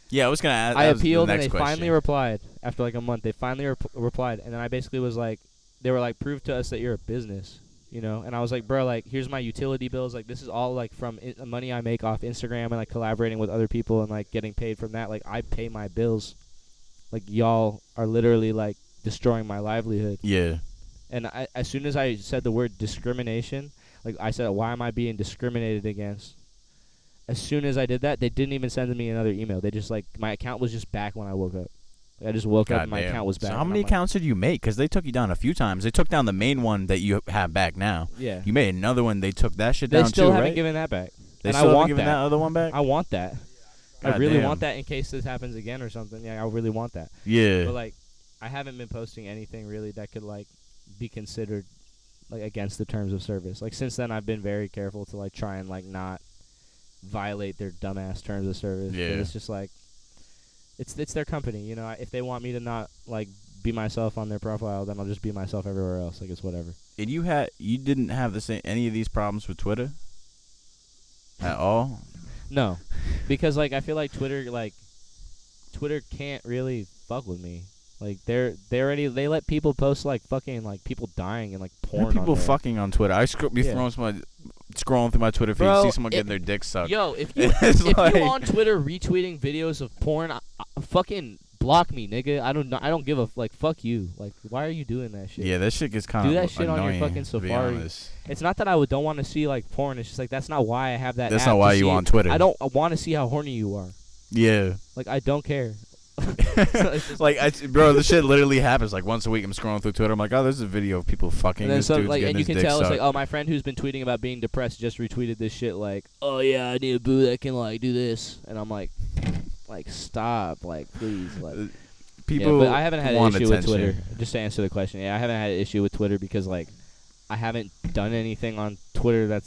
Yeah, I was gonna ask. I that was the appealed and next they question. finally replied after like a month. They finally replied, and then I basically was like, they were like, prove to us that you're a business, you know. And I was like, bro, like here's my utility bills. Like this is all like from money I make off Instagram and like collaborating with other people and like getting paid from that. Like I pay my bills. Like y'all are literally like destroying my livelihood. Yeah. And as soon as I said the word discrimination, like I said, why am I being discriminated against? As soon as I did that, they didn't even send me another email. They just like, my account was just back when I woke up. Like, I just woke up and my Goddamn. account was back. So how and many I'm like, accounts did you make? Because they took you down a few times. They took down the main one that you have back now. Yeah. You made another one. They took that shit They down still too, haven't right? given that back. They and still I haven't want given that other one back. I want that. I God really damn. want that in case this happens again or something. Yeah, I really want that. Yeah. But like, I haven't been posting anything really that could like be considered like against the terms of service. Like since then, I've been very careful to like try and like not violate their dumbass terms of service. 'Cause Yeah. it's just like, it's their company, you know. If they want me to not like be myself on their profile, then I'll just be myself everywhere else. Like it's whatever. And you didn't have the same any of these problems with Twitter at all? No, because like I feel like Twitter can't really fuck with me. Like they let people post like fucking like people dying and like porn. People on there. fucking on Twitter. I scrolling through my Twitter feed, Bro, see someone getting their dick sucked. Yo, if you It's if like- you on Twitter retweeting videos of porn, fucking block me, nigga. I don't give a like. Fuck you. Like, why are you doing that shit? Yeah, that shit gets kind Do of that shit on your annoying, fucking to be Safari. honest. It's not that I don't want to see like porn. It's just like that's not why I have that. That's app not to why you see on it. Twitter. I don't want to see how horny you are. Yeah. Like I don't care. It's just- Like, bro, this shit literally happens. Like, once a week, I'm scrolling through Twitter. I'm like, oh, there's a video of people fucking. And then This so dude's like, getting and you his can dick tell it's sucked. like, oh, my friend who's been tweeting about being depressed just retweeted this shit. Like, oh yeah, I need a boo that can like do this, and I'm like stop, like please, like. People Yeah, but I haven't had an want issue attention. with Twitter. Just to answer the question, yeah, I haven't had an issue with Twitter because like I haven't done anything on Twitter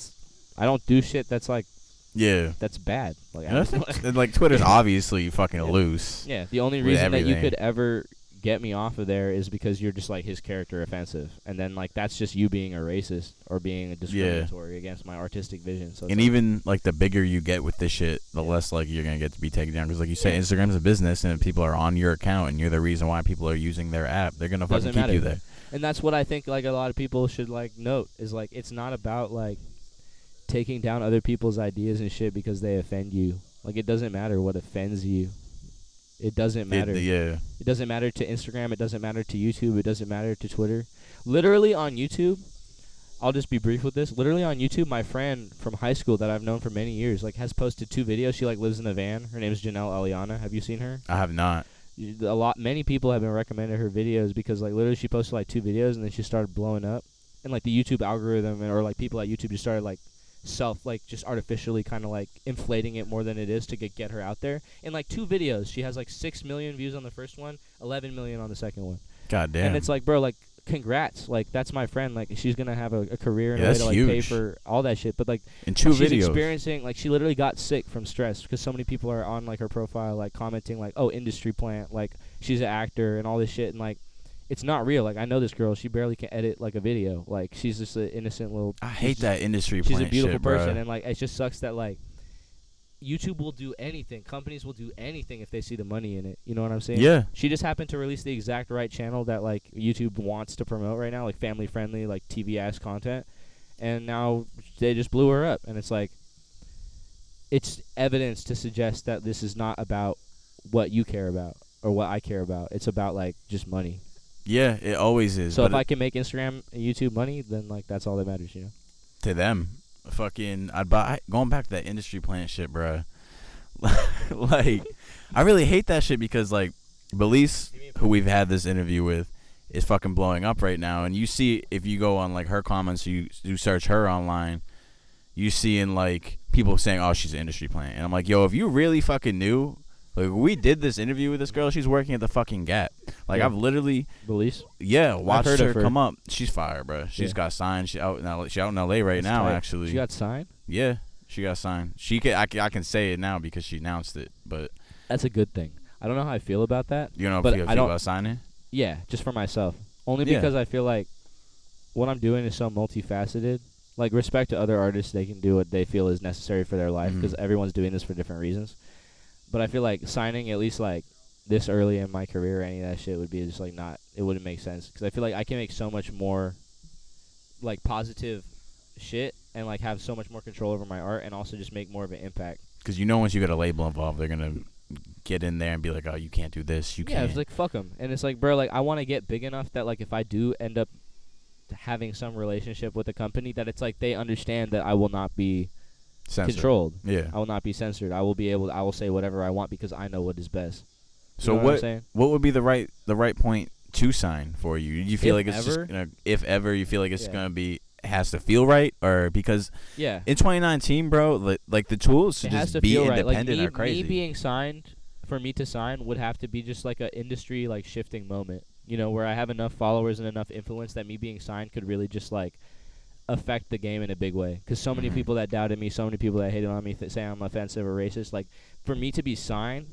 I don't do shit that's like Yeah. that's bad. Like, And I think, like, Twitter's obviously fucking Yeah. loose. yeah, the only with reason that you everything. could ever get me off of there is because you're just like his character offensive, and then like that's just you being a racist or being a discriminatory against my artistic vision. So and even like the bigger you get with this shit, the less like you're gonna get to be taken down. Because like you say, Instagram's a business, and if people are on your account and you're the reason why people are using their app, they're gonna fucking keep you there. And that's what I think like a lot of people should like note is like it's not about like taking down other people's ideas and shit because they offend you. Like it doesn't matter what offends you. It doesn't matter. It doesn't matter to Instagram. It doesn't matter to YouTube. It doesn't matter to Twitter. Literally on YouTube, I'll just be brief with this. Literally on YouTube, my friend from high school that I've known for many years like has posted 2 videos. She like lives in a van. Her name is Janelle Eliana. Have you seen her? I have not. Many people have been recommending her videos because like literally she posted like 2 videos and then she started blowing up, and like the YouTube algorithm or like people at YouTube just started like just artificially kind of like inflating it more than it is to get her out there. In like 2 videos, she has like 6 million views on the first one, 11 million on the second one. God damn. And it's like, bro, like congrats, like that's my friend, like she's gonna have a career and a way that's to like huge. Pay for all that shit. But like in 2 she's videos experiencing like she literally got sick from stress because so many people are on like her profile like commenting like, oh, industry plant, like she's an actor and all this shit, and like it's not real. Like I know this girl, she barely can edit like a video. Like she's just an innocent little. I hate that industry She's plant a beautiful shit, person, bro. and like it just sucks that like YouTube will do anything. Companies will do anything if they see the money in it. You know what I'm saying? Yeah. She just happened to release the exact right channel that like YouTube wants to promote right now, like family friendly, like TV ass content, and now they just blew her up. And it's like, it's evidence to suggest that this is not about what you care about or what I care about. It's about like just money. Yeah, it always is. So if I can make Instagram and YouTube money, then like that's all that matters, you know. To them, fucking, I'd buy. Going back to that industry plant shit, bro. Like, I really hate that shit because like, Belize, who we've had this interview with, is fucking blowing up right now. And you see, if you go on like her comments, you search her online, you see in like people saying, "Oh, she's an industry plant," and I'm like, "Yo, if you really fucking knew." Like, we did this interview with this girl. She's working at the fucking Gap. Like, I've literally... Belize? Yeah, watched her come up. She's fire, bro. She's got signed. She's out in L.A. right now, tight. actually. She got signed? Yeah, she got signed. I can say it now because she announced it, but... That's a good thing. I don't know how I feel about that. You know how you feel about signing? Yeah, just for myself. Only because I feel like what I'm doing is so multifaceted. Like, respect to other artists. They can do what they feel is necessary for their life because everyone's doing this for different reasons. But I feel like signing at least like this early in my career, any of that shit would be just like not. It wouldn't make sense because I feel like I can make so much more, like positive, shit and like have so much more control over my art and also just make more of an impact. Because once you get a label involved, they're gonna get in there and be like, "Oh, you can't do this. You can't." Yeah, it's like fuck them, and it's like, bro, like I want to get big enough that like if I do end up having some relationship with a company, that it's like they understand that I will not be. Censored. Controlled. Yeah. I will not be censored. I will say whatever I want because I know what is best. So you know what I'm saying? What would be the right point to sign for you? You feel like it's ever? just gonna, if ever you feel like it's gonna be, it has to feel right, or because in 2019, bro, like the tools to just be independent are crazy. Me being signed, for me to sign would have to be just like an industry like shifting moment, you know, where I have enough followers and enough influence that me being signed could really just like affect the game in a big way. Because so many people that doubted me, so many people that hated on me, say I'm offensive or racist, like for me to be signed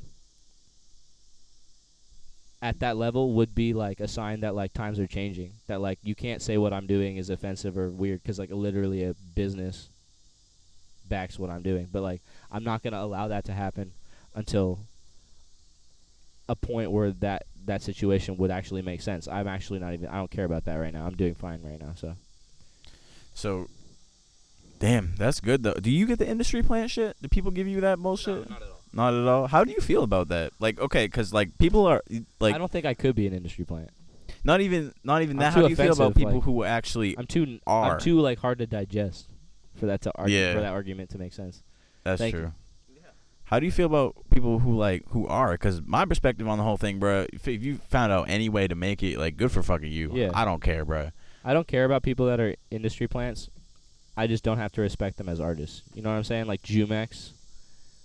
at that level would be like a sign that like times are changing, that like you can't say what I'm doing is offensive or weird because like literally a business backs what I'm doing. But like I'm not gonna allow that to happen until a point where that situation would actually make sense. I'm actually not even, I don't care about that right now. I'm doing fine right now. So, damn, that's good though. Do you get the industry plant shit? Do people give you that bullshit? No, not at all. Not at all. How do you feel about that? Like, okay, because like people are like, I don't think I could be an industry plant. Not even that. How do you feel about people who actually I'm too like hard to digest for that to argue, for that argument to make sense. That's true. How do you feel about people who are? Because my perspective on the whole thing, bro, if you found out any way to make it, like, good for fucking you. Yeah. I don't care, bro. I don't care about people that are industry plants. I just don't have to respect them as artists. You know what I'm saying? Like Jumex.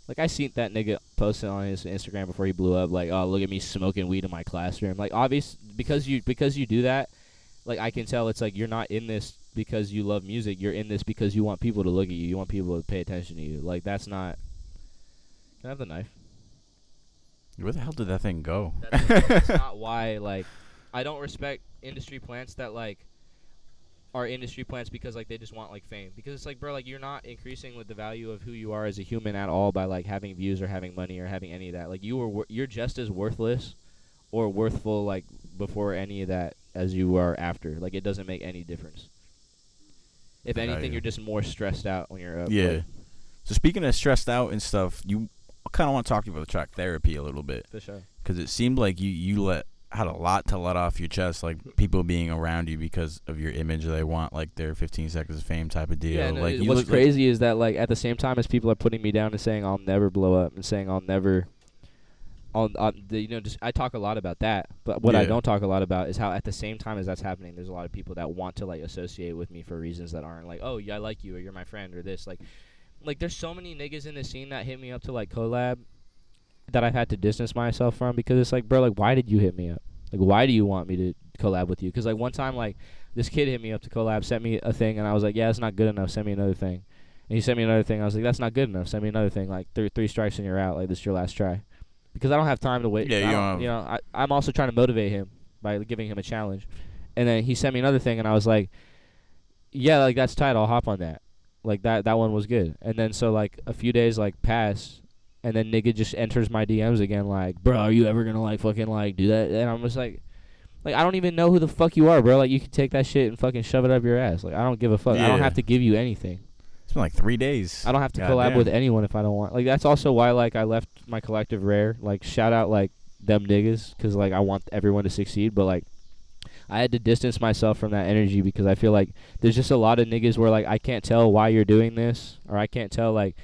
Like, I seen that nigga posting on his Instagram before he blew up, like, oh, look at me smoking weed in my classroom. Like, obvious, because you do that, like, I can tell it's like you're not in this because you love music. You're in this because you want people to look at you. You want people to pay attention to you. Like, that's not... Can I have the knife? Where the hell did that thing go? That's not why. Like, I don't respect industry plants that like are industry plants because like they just want like fame. Because it's like, bro, like you're not increasing with the value of who you are as a human at all by like having views or having money or having any of that. Like you're just as worthless or worthful like before any of that as you are after. Like it doesn't make any difference. If anything, you're just more stressed out when you're up. Yeah. Like, So speaking of stressed out and stuff, I kind of want to talk to you about the track Therapy a little bit. for sure. Because it seemed like you had a lot to let off your chest, like people being around you because of your image. They want like their 15 seconds of fame type of deal. Yeah, no, like what's crazy is that like at the same time as people are putting me down and saying I'll never blow up and saying I'll never, just I talk a lot about that. But what I don't talk a lot about is how at the same time as that's happening, there's a lot of people that want to like associate with me for reasons that aren't like, oh yeah, I like you or you're my friend or this. Like there's so many niggas in the scene that hit me up to like collab that I've had to distance myself from because it's like, bro, like why did you hit me up? Like why do you want me to collab with you? Because like one time like this kid hit me up to collab, sent me a thing, and I was like, yeah, it's not good enough. Send me another thing. And he sent me another thing. I was like, that's not good enough. Send me another thing. Like three strikes and you're out. Like this is your last try. Because I don't have time to wait. Yeah, I'm also trying to motivate him by giving him a challenge. And then he sent me another thing, and I was like, yeah, like that's tight. I'll hop on that. Like that one was good. And then so like a few days like pass, and then nigga just enters my DMs again like, bro, are you ever gonna like fucking like do that? And I'm just like I don't even know who the fuck you are, bro. Like you can take that shit and fucking shove it up your ass. Like I don't give a fuck. Yeah. I don't have to give you anything. It's been like 3 days. I don't have to God collab damn. with anyone if I don't want. Like that's also why like I left my collective Rare. Like shout out like them niggas because like I want everyone to succeed, but like I had to distance myself from that energy because I feel like there's just a lot of niggas where like I can't tell why you're doing this or I can't tell like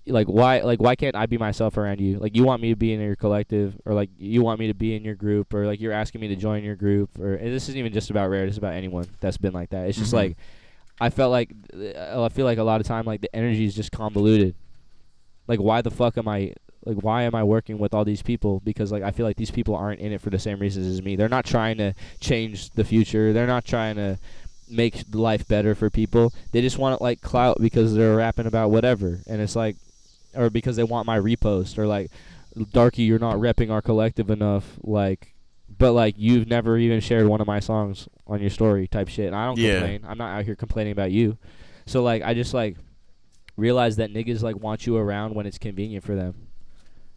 why can't I be myself around you? Like you want me to be in your collective or like you want me to be in your group or like you're asking me to join your group or and this isn't even just about Rare. This is about anyone that's been like that. It's just like I feel like a lot of time like the energy is just convoluted. Like why the fuck am I like why am I working with all these people? Because like I feel like these people aren't in it for the same reasons as me. They're not trying to change the future. They're not trying to make life better for people. They just want like clout because they're rapping about whatever. And it's like or because they want my repost or like Darkie, you're not repping our collective enough like but like you've never even shared one of my songs on your story type shit. And I don't complain. I'm not out here complaining about you. So like I just like realize that niggas like want you around when it's convenient for them.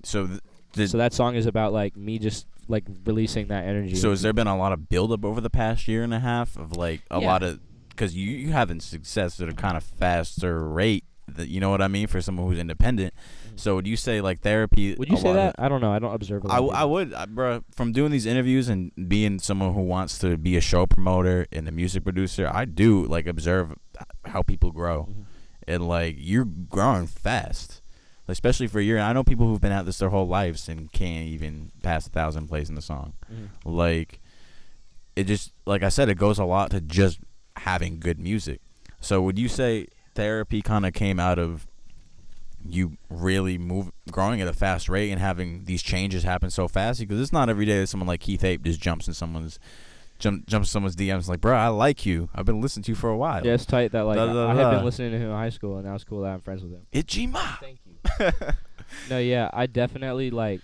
So so that song is about like me just like releasing that energy. So has there been a lot of buildup over the past year and a half of like a lot of because you having success at a kind of faster rate that you know what I mean for someone who's independent. So would you say like Therapy? Would you say that? I don't know. I don't observe. I would, bro. From doing these interviews and being someone who wants to be a show promoter and a music producer, I do like observe how people grow, and like you're growing fast. Especially for a year. I know people who've been at this their whole lives and can't even pass 1,000 plays in the song. Like, it just, like I said, it goes a lot to just having good music. So would you say Therapy kind of came out of you really growing at a fast rate and having these changes happen so fast? Because it's not every day that someone like Keith Ape just jumps in someone's DMs like, bro, I like you. I've been listening to you for a while. Yeah, it's tight that like I had been listening to him in high school and now it's cool that I'm friends with him. Ichima. Thank you. No, yeah, I definitely like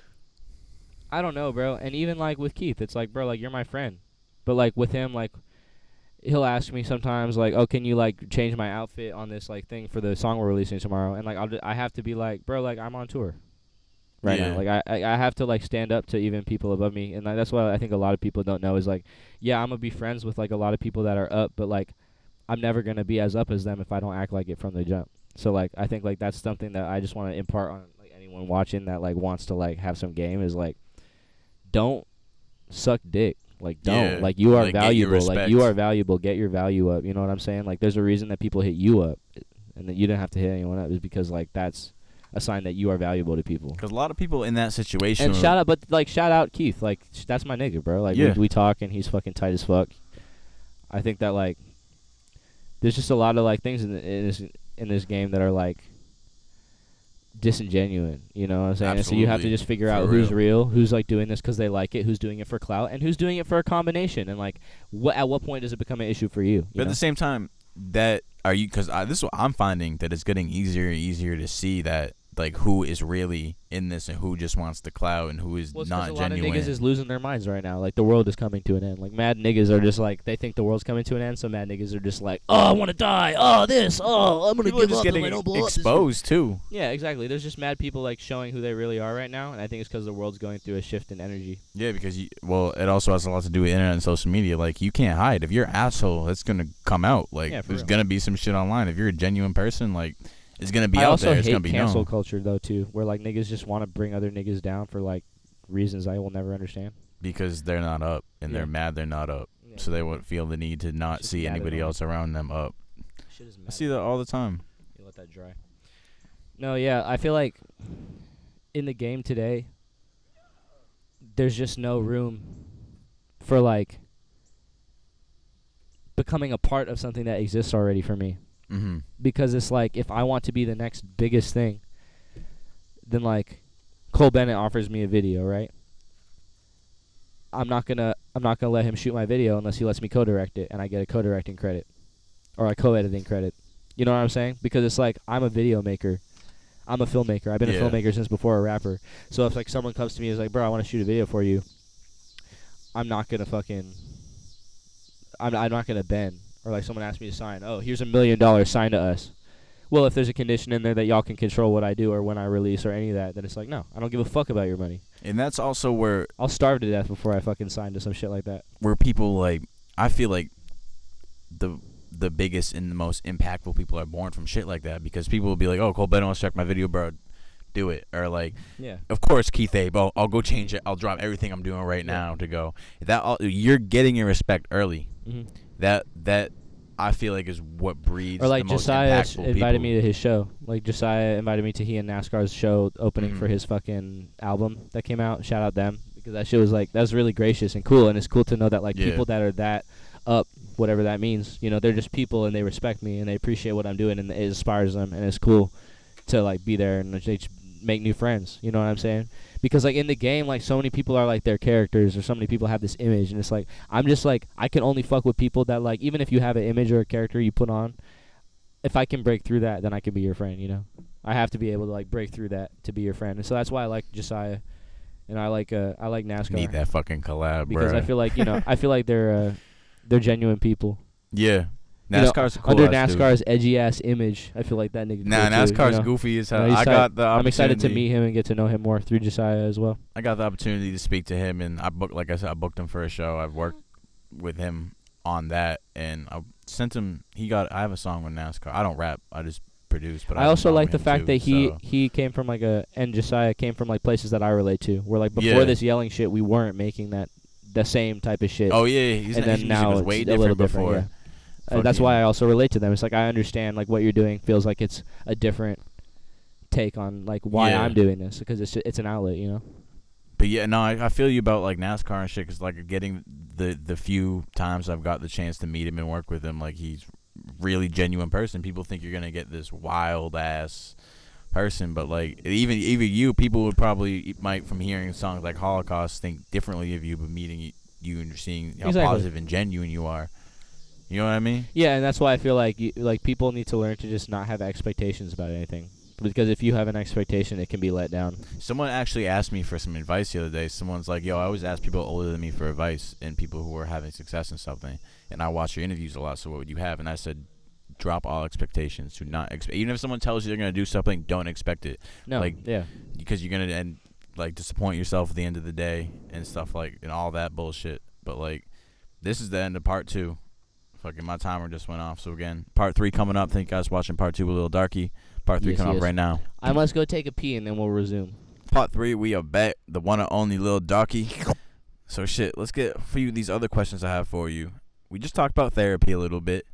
I don't know, bro. And even like with Keith, it's like, bro, like you're my friend. But like with him, like he'll ask me sometimes like, oh, can you like change my outfit on this like thing for the song we're releasing tomorrow? And like I have to be like, bro, like I'm on tour right now. Like I have to like stand up to even people above me. And like, that's what I think a lot of people don't know is like, yeah, I'm gonna be friends with like a lot of people that are up, but like I'm never gonna be as up as them if I don't act like it from the jump. So like I think like that's something that I just want to impart on like anyone watching that like wants to like have some game is like don't suck dick. Like don't like you are like, valuable. Like you are valuable. Get your value up. You know what I'm saying? Like there's a reason that people hit you up, and that you didn't have to hit anyone up is because like that's a sign that you are valuable to people. Because a lot of people in that situation. And shout out Keith. Like that's my nigga, bro. Like we talk and he's fucking tight as fuck. I think that like there's just a lot of like things in this game that are like disingenuine, you know what I'm saying? And so you have to just figure out who's real, who's like doing this because they like it, who's doing it for clout, and who's doing it for a combination. And like, at what point does it become an issue for you? But at the same time, that are you? Because this is what I'm finding that it's getting easier and easier to see that like who is really in this and who just wants the clout and who is Well, it's 'cause not a lot genuine. of niggas is losing their minds right now. Like, the world is coming to an end. Like, mad niggas are just like, they think the world's coming to an end, so mad niggas are just like, oh, I want to die. Oh, this. Oh, I'm going to People are give just up getting and I don't blow up. exposed too. Yeah, exactly. There's just mad people, like, showing who they really are right now, and I think it's because the world's going through a shift in energy. Yeah, because it also has a lot to do with internet and social media. Like, you can't hide. If you're an asshole, it's gonna come out. Like, Yeah, for there's real. gonna be some shit online. If you're a genuine person, like, it's gonna be I out also there. It's gonna hate be cancel known. culture, though, too, where, like, niggas just want to bring other niggas down for, like, reasons I will never understand. Because they're not up and Yeah. they're mad they're not up. Yeah. So they won't feel the need to not Just see mad anybody annoying. else around them up. Shit is I mad. see that all the time. You let that dry. No, yeah, I feel like in the game today, there's just no room for, like, becoming a part of something that exists already for me. Mm-hmm. Because it's like, if I want to be the next biggest thing, then, like, Cole Bennett offers me a video, right? I'm not gonna let him shoot my video unless he lets me co-direct it and I get a co-directing credit or a co-editing credit. You know what I'm saying? Because it's like, I'm a video maker. I'm a filmmaker. I've been Yeah. a filmmaker since before a rapper. So if, like, someone comes to me and is like, bro, I want to shoot a video for you, I'm not gonna fucking I'm not gonna bend. Or, like, someone asks me to sign, oh, here's $1 million, sign to us. Well, if there's a condition in there that y'all can control what I do or when I release or any of that, then it's like, no, I don't give a fuck about your money. And that's also where I'll starve to death before I fucking sign to some shit like that. people, like, I feel like the biggest and the most impactful people are born from shit like that, because people will be like, oh, Cole Bennett wants to check my video, bro, do it. Or, like, Yeah. of course, Keith Abe, I'll go change it. I'll drop everything I'm doing right now to go. You're getting your respect early. Mm-hmm. That I feel like is what breeds Or, like, the most Josiah impactful invited people. me to his show. Like, Josiah invited me to he and NASCAR's show opening Mhm. for his fucking album that came out. Shout out them. Because that shit was, like, that was really gracious and cool. And it's cool to know that, like, Yeah. people that are that up, whatever that means, you know, they're just people and they respect me and they appreciate what I'm doing and it inspires them. And it's cool to, like, be there and they just make new friends. You know what I'm saying? Because, like, in the game, like, so many people are, like, their characters, or so many people have this image, and it's like, I'm just like, I can only fuck with people that, like, even if you have an image or a character you put on, if I can break through that, then I can be your friend, you know? I have to be able to, like, break through that to be your friend. And so that's why I like Josiah, and I like NASCAR. Need that fucking collab, because bro. I feel like, you know, I feel like they're genuine people. Yeah. You know, NASCAR's a cool under ass dude. NASCAR's edgy ass image, I feel like that nigga. Nah, cool too, NASCAR's you know? goofy as You know, hell. he's I tight. got the opportunity. I'm excited to meet him and get to know him more through Josiah as well. I got the opportunity to speak to him, and I booked him for a show. I've worked with him on that, and I sent him. I have a song with NASCAR. I don't rap. I just produce. But I have a also song like with the him fact too, that so. he came from, like, and Josiah came from, like, places that I relate to. Where, like, before Yeah. this yelling shit, we weren't making the same type of shit. Oh yeah, his and music then now was it's way a different little before. different. Yeah. That's Fucking- why I also relate to them. It's like, I understand, like, what you're doing feels like it's a different take on, like, why Yeah. I'm doing this, because it's an outlet, you know. But yeah, no, I feel you about, like, NASCAR and shit, because, like, getting the few times I've got the chance to meet him and work with him, like, he's really genuine person. People think you're gonna get this wild ass person, but, like, even you, people would probably might, from hearing songs like Holocaust, think differently of you, but meeting you and seeing how Exactly. positive and genuine you are. You know what I mean? Yeah, and that's why I feel like like people need to learn to just not have expectations about anything, because if you have an expectation, it can be let down. Someone actually asked me for some advice the other day. Someone's like, yo, I always ask people older than me for advice and people who are having success in something. And I watch your interviews a lot, so what would you have? And I said, drop all expectations. Do not expect. Even if someone tells you they're going to do something, don't expect it. No, Like, yeah. Because you're going to end, like, disappoint yourself at the end of the day and stuff, like, and all that bullshit. But, like, this is the end of part 2. Fucking my timer just went off. So, again, part 3 coming up. Thank you guys for watching part 2 with Lil Darkie. Part 3 Yes, coming yes. up right now. I must go take a pee and then we'll resume. Part 3, we are back. The one and only Lil Darkie. So, shit, let's get a few of these other questions I have for you. We just talked about therapy a little bit.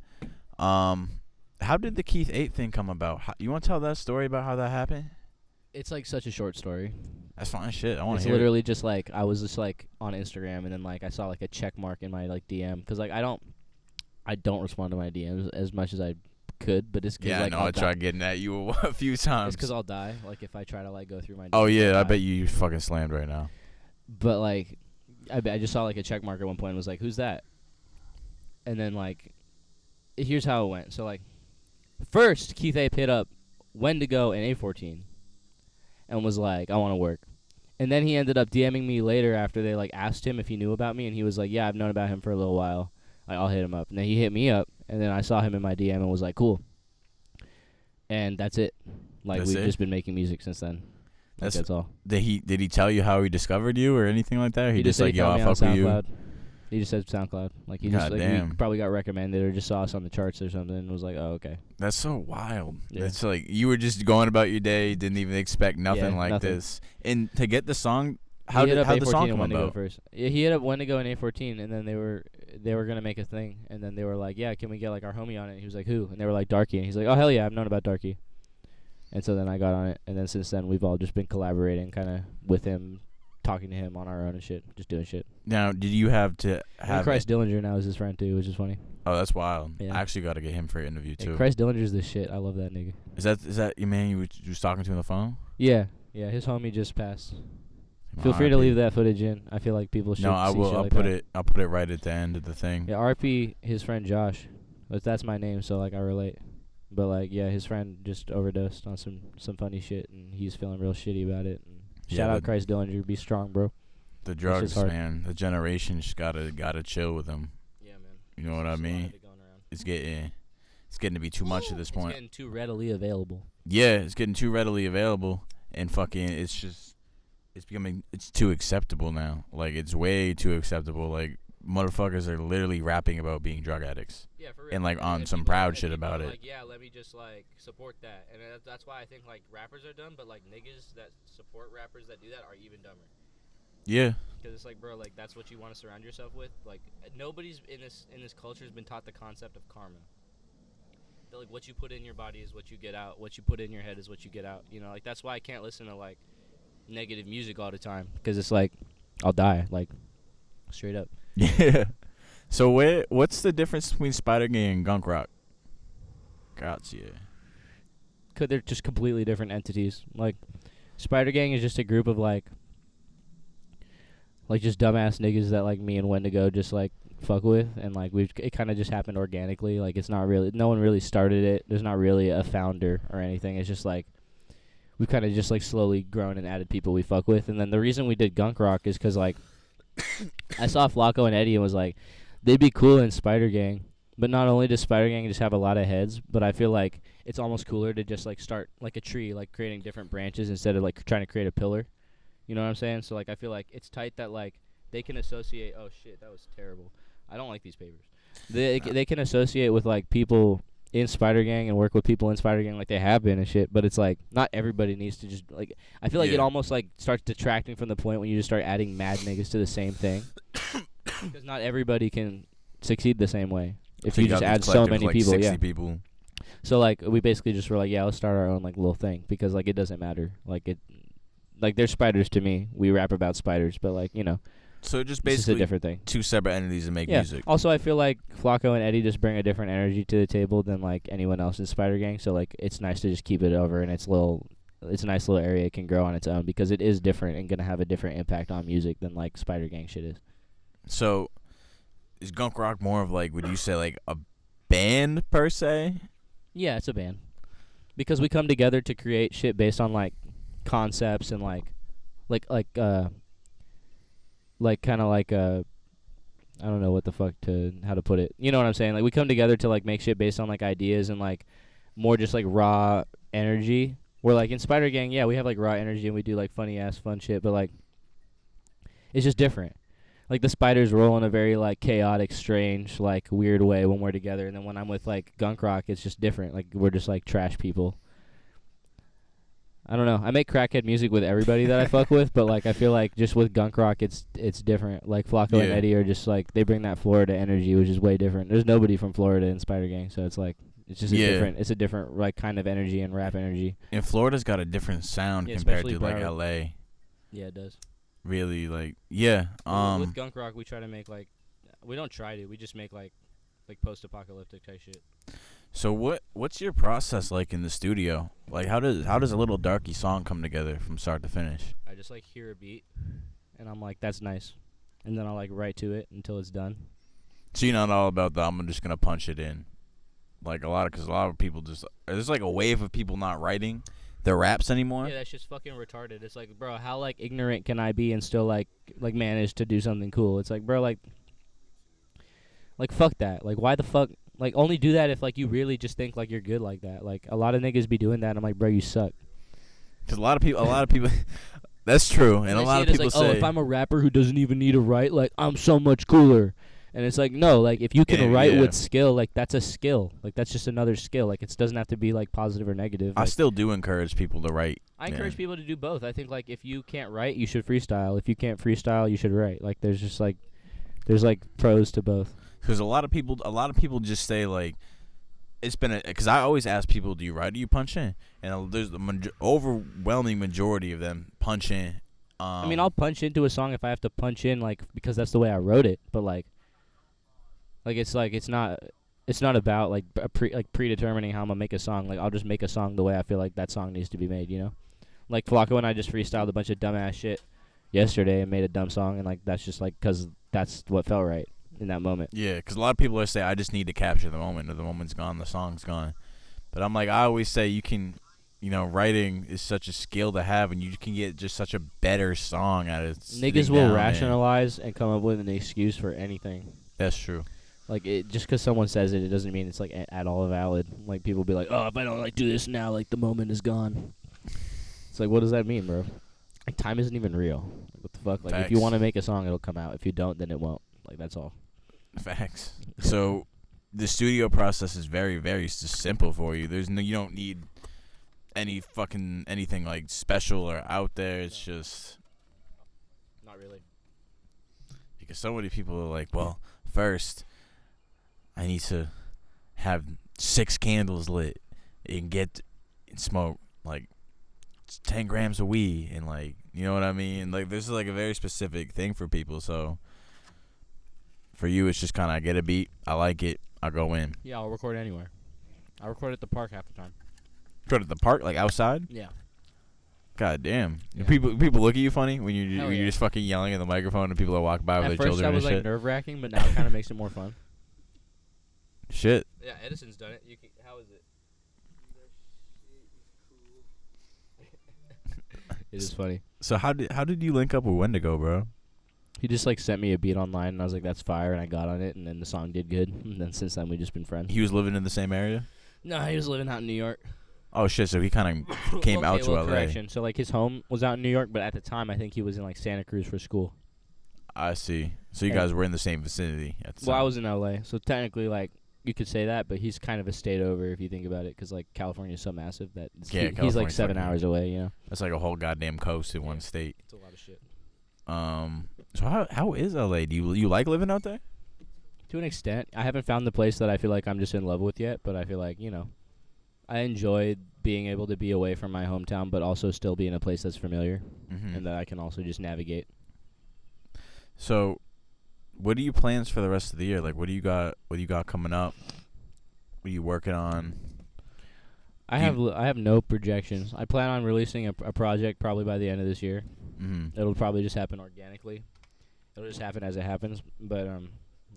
How did the Keith 8 thing come about? You want to tell that story about how that happened? It's, like, such a short story. That's fine shit. I want It's to hear literally it. just, like, I was just, like, on Instagram, and then, like, I saw, like, a check mark in my, like, DM. Because, like, I don't respond to my DMs as much as I could, but it's because, Yeah, like, I know. I tried getting at you a few times. It's because I'll die, like, if I try to, like, go through my DMs. Oh, yeah. I'll I die. bet you fucking slammed right now. But, like, I just saw, like, a check mark at one point and was like, who's that? And then, like, here's how it went. So, like, first, Keith Ape hit up Wendigo and A14. and was like, I want to work. And then he ended up DMing me later after they like asked him if he knew about me, and he was like, yeah, I've known about him for a little while. Like, I'll hit him up. And then he hit me up, and then I saw him in my DM and was like, cool. And that's it. Like, That's we've it? just been making music since then. Like, that's all. Did he tell you how he discovered you or anything like that? Or he just said like, he yo, found I me on fuck with you. SoundCloud. He just said SoundCloud. Like, he just God like damn. we probably got recommended or just saw us on the charts or something and was like, oh, okay. That's so wild. Yeah. It's like you were just going about your day, didn't even expect nothing like nothing. this. And to get the song, how He hit did up how the A14 song and come Wendigo about? first. Yeah, he hit up Wendigo and A14, and then they were gonna make a thing, and then they were like, yeah, can we get like our homie on it? And he was like, who? And they were like, Darkie, and he's like, oh hell yeah, I've known about Darkie. And so then I got on it, and then since then we've all just been collaborating, kind of with him, talking to him on our own and shit, just doing shit. Now, did you have to And have? Christ Dillinger now is his friend too, which is funny. Oh, that's wild. Yeah. I actually got to get him for an interview And too. Christ Dillinger's the shit. I love that nigga. Is that your man you was talking to on the phone? Yeah, his homie just passed. Feel free to leave that footage in. I feel like people should. No, I see will. shit I'll like put that. it. I'll put it right at the end of the thing. Yeah, RP, his friend Josh. But that's my name, so like I relate. But like, yeah, his friend just overdosed on some funny shit, and he's feeling real shitty about it. And shout out Christ Dillinger, be strong, bro. The drugs, hard. man. The generation's gotta chill with them. Yeah, man. You know what I mean? It's getting to be too much at this point. It's getting too readily available. Yeah, it's getting too readily available, and fucking, it's too acceptable now. Like, it's way too acceptable. Like, motherfuckers are literally rapping about being drug addicts. Yeah, for real. And, like, on And some people- proud and shit people about are it. Like, yeah, let me just like support that, and that's why I think like rappers are dumb, but like niggas that support rappers that do that are even dumber. Yeah. Because it's like, bro, like that's what you want to surround yourself with. Like, nobody's in this culture has been taught the concept of karma. That, like, what you put in your body is what you get out. What you put in your head is what you get out. You know, like that's why I can't listen to like negative music all the time, because it's like I'll die, like straight up. Yeah. So what's the difference between Spider Gang and Gunk Rock? Gotcha. Cause they're just completely different entities. Like, Spider Gang is just a group of like just dumbass niggas that like me and Wendigo just like fuck with, and like it kind of just happened organically. Like, it's not really, no one really started it. There's not really a founder or anything. It's just like we've kind of just like slowly grown and added people we fuck with. And then the reason we did Gunk Rock is because like I saw Flacco and Eddie and was like, they'd be cool in Spider Gang. But not only does Spider Gang just have a lot of heads, but I feel like it's almost cooler to just like start like a tree, like creating different branches instead of like trying to create a pillar. You know what I'm saying? So like I feel like it's tight that like they can associate. Oh shit, that was terrible. I don't like these papers. They can associate with like people in Spider Gang and work with people in Spider Gang like they have been and shit. But it's like not everybody needs to just like. I feel like it almost like starts detracting from the point when you just start adding mad niggas to the same thing. Because not everybody can succeed the same way. If you just add so many like people, 60 yeah. people. So like we basically just were like, yeah, let's start our own like little thing, because like it doesn't matter. Like they're spiders to me. We rap about spiders, but like, you know. So just It's basically a different thing. two separate entities that make Yeah. music. Also, I feel like Flacco and Eddie just bring a different energy to the table than like anyone else in Spider Gang. So like it's nice to just keep it over, and it's a nice little area. It can grow on its own because it is different and gonna have a different impact on music than like Spider Gang shit is. So is Gunk Rock more of like, would you say like a band per se? Yeah, it's a band. Because we come together to create shit based on like concepts and like kind of like I don't know what the fuck how to put it. You know what I'm saying? Like we come together to like make shit based on like ideas and like more just like raw energy. Where like in Spider Gang, yeah, we have like raw energy and we do like funny ass fun shit, but like it's just different. Like the spiders roll in a very like chaotic, strange, like weird way when we're together, and then when I'm with like Gunk Rock, it's just different. Like we're just like trash people. I don't know. I make crackhead music with everybody that I fuck with, but like I feel like just with Gunk Rock, it's different. Like Flacco and Eddie are just like they bring that Florida energy, which is way different. There's nobody from Florida in Spider Gang, so it's like it's just a different like kind of energy and rap energy. And Florida's got a different sound Yeah, compared to especially like Broward. LA. Yeah, it does. Really, like, yeah. With Gunk Rock, we try to make like we don't try to. We just make like post-apocalyptic type shit. So what's your process like in the studio? Like how does a Lil Darkie song come together from start to finish? I just like hear a beat, and I'm like, that's nice, and then I'll like write to it until it's done. So you're not all about the I'm just gonna punch it in, like because a lot of people just there's like a wave of people not writing, the raps anymore. Yeah, that's just fucking retarded. It's like, bro, how like ignorant can I be and still like manage to do something cool? It's like, bro, like fuck that. Like, why the fuck? Like, only do that if like you really just think like you're good like that. Like, a lot of niggas be doing that. And I'm like, bro, you suck. Because a lot of people. That's true, and a lot of people like, say, oh, if I'm a rapper who doesn't even need to write, like, I'm so much cooler. And it's like, no, like, if you can write with skill, like, that's a skill. Like, that's just another skill. Like, it doesn't have to be, like, positive or negative. I like, still do encourage people to write. I encourage people to do both. I think, like, if you can't write, you should freestyle. If you can't freestyle, you should write. Like, there's just, like, pros to both. Because a lot of people just say, like, it's been because I always ask people, do you write or do you punch in? And there's the overwhelming majority of them punch in. I mean, I'll punch into a song if I have to punch in, like, because that's the way I wrote it. But it's not about like predetermining how I'm gonna make a song. Like, I'll just make a song the way I feel like that song needs to be made. You know, like Flacco and I just freestyled a bunch of dumbass shit yesterday and made a dumb song, and like that's just like because that's what felt right in that moment. Yeah, because a lot of people are saying I just need to capture the moment. If the moment's gone, the song's gone. But I'm like, I always say you can. You know, writing is such a skill to have, and you can get just such a better song out of it. Niggas will rationalize and come up with an excuse for anything. That's true. Like, just because someone says it, it doesn't mean it's, like, at all valid. Like, people be like, oh, if I don't, like, do this now, like, the moment is gone. It's like, what does that mean, bro? Like, time isn't even real. Like, what the fuck? Like, Facts. if you want to make a song, it'll come out. If you don't, then it won't. Like, that's all. Facts. So, the studio process is very, very simple for you. You don't need anything like special or out there. It's just not really, because so many people are like, well, first I need to have 6 candles lit and smoke like 10 grams of weed, and like, you know what I mean? Like, this is like a very specific thing for people. So for you, it's just kind of, I get a beat, I like it, I go in. Yeah, I'll record anywhere. I record at the park half the time. Go to the park, like outside? Yeah. God damn. Yeah. People look at you funny when you're just fucking yelling at the microphone and people are walking by with their children and shit. At first, that was like nerve-wracking, but now it kind of makes it more fun. Shit. Yeah, Edison's done it. How is it? It is funny. So how did you link up with Wendigo, bro? He just like sent me a beat online, and I was like, "That's fire," and I got on it, and then the song did good. And then since then, we've just been friends. He was living in the same area? No, he was living out in New York. Oh shit! So he kind of came out to LA. Correction. So like his home was out in New York, but at the time, I think he was in like Santa Cruz for school. I see. So you guys were in the same vicinity at the time. Well, I was in LA, so technically, like, you could say that, but he's kind of a state over if you think about it, because like California is so massive that he's like 7 hours away. You know, that's like a whole goddamn coast in one state. It's a lot of shit. So how is LA? Do you like living out there? To an extent, I haven't found the place that I feel like I'm just in love with yet, but I feel like, you know, I enjoy being able to be away from my hometown, but also still be in a place that's familiar, and that I can also just navigate. So, what are your plans for the rest of the year? Like, what do you got? What do you got coming up? What are you working on? I have no projections. I plan on releasing a project probably by the end of this year. It'll probably just happen organically. It'll just happen as it happens. But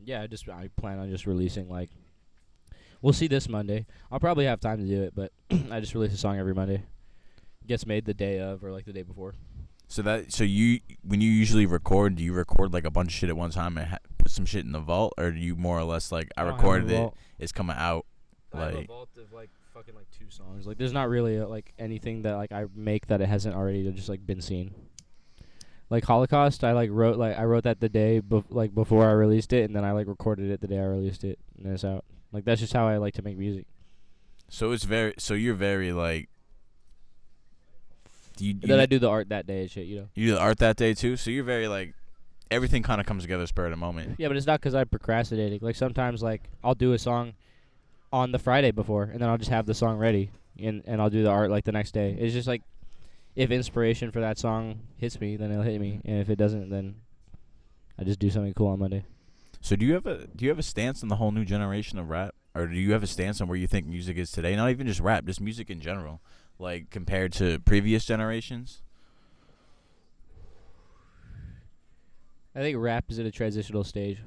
yeah, I plan on just releasing, like, we'll see this Monday. I'll probably have time to do it, but I just release a song every Monday. Gets made the day of or like the day before. So you when you usually record, do you record like a bunch of shit at one time and put some shit in the vault, or do you more or less like I recorded it, it's coming out? I have a vault of like fucking like 2 songs. Like, there's not really like anything that like I make that it hasn't already just like been seen. Like Holocaust, I wrote that the day before I released it, and then I like recorded it the day I released it, and it's out. Like, that's just how I like to make music. So you're very like. Then I do the art that day and shit, you know. You do the art that day too, so you're very like, everything kind of comes together spur of the moment. Yeah, but it's not because I'm procrastinating. Like, sometimes like I'll do a song on the Friday before, and then I'll just have the song ready, and I'll do the art like the next day. It's just like, if inspiration for that song hits me, then it'll hit me, and if it doesn't, then I just do something cool on Monday. So do you have a stance on the whole new generation of rap, or do you have a stance on where you think music is today? Not even just rap, just music in general, like compared to previous generations. I think rap is at a transitional stage.